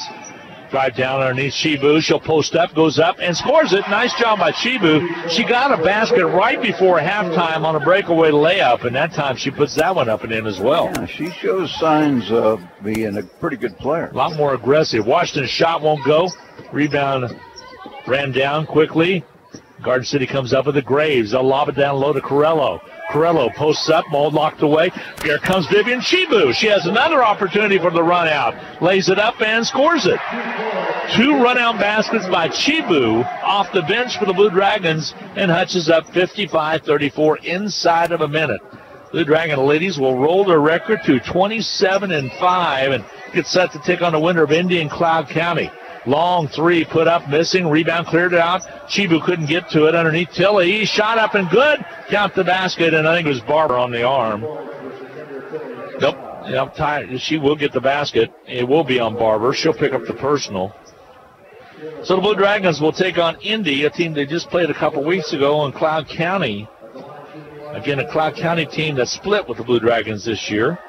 [SPEAKER 5] Drive down underneath Shibu. She'll post up, goes up, and scores it. Nice job by Shibu. She got a basket right before halftime on a breakaway layup, and that time she puts that one up and in as well.
[SPEAKER 6] Yeah, she shows signs of being a pretty good player.
[SPEAKER 5] A lot more aggressive. Washington's shot won't go. Rebound ran down quickly. Garden City comes up with the Graves. They'll lob it down low to Corello. Corello posts up, Mold locked away. Here comes Vivian Shibu. She has another opportunity for the run out. Lays it up and scores it. 2 run out baskets by Shibu off the bench for the Blue Dragons, and Hutch is up 55-34 inside of a minute. Blue Dragon ladies will roll their record to 27-5 and get set to take on the winner of Indy and Cloud County. Long three put up, missing. Rebound cleared out. Shibu couldn't get to it underneath Tilly. Shot up and good. Count the basket, and I think it was Barber on the arm. Nope. She will get the basket. It will be on Barber. She'll pick up the personal. So the Blue Dragons will take on Indy, a team they just played a couple weeks ago in Cloud County. Again, a Cloud County team that split with the Blue Dragons this year,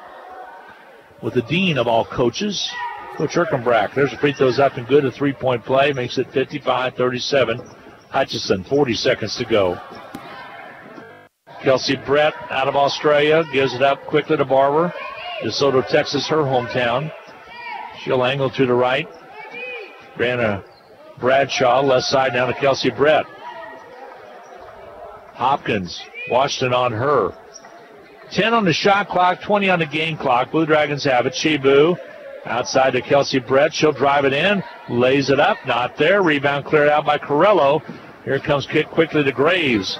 [SPEAKER 5] with the dean of all coaches, Coach Erkenbrack. There's a free throws up and good. A three-point play makes it 55-37. Hutchinson, 40 seconds to go. Kelsey Brett out of Australia gives it up quickly to Barber. DeSoto, Texas, her hometown. She'll angle to the right. Brianna Bradshaw, left side down to Kelsey Brett. Hopkins, Washington on her. 10 on the shot clock, 20 on the game clock. Blue Dragons have it. Shibu outside to Kelsey Brett. She'll drive it in, lays it up, not there. Rebound cleared out by Corello. Here comes kick quickly to Graves.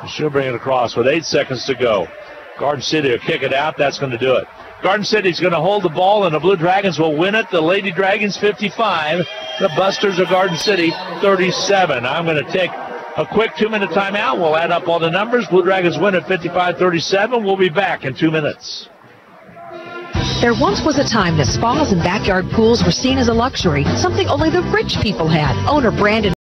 [SPEAKER 5] She'll bring it across with 8 seconds to go. Garden City will kick it out. That's going to do it. Garden City's going to hold the ball, and the Blue Dragons will win it. The Lady Dragons 55. The Busters of Garden City 37. I'm going to take a quick 2-minute timeout. We'll add up all the numbers. Blue Dragons win at 55-37. We'll be back in 2 minutes.
[SPEAKER 16] There once was a time that spas and backyard pools were seen as a luxury, something only the rich people had. Owner Brandon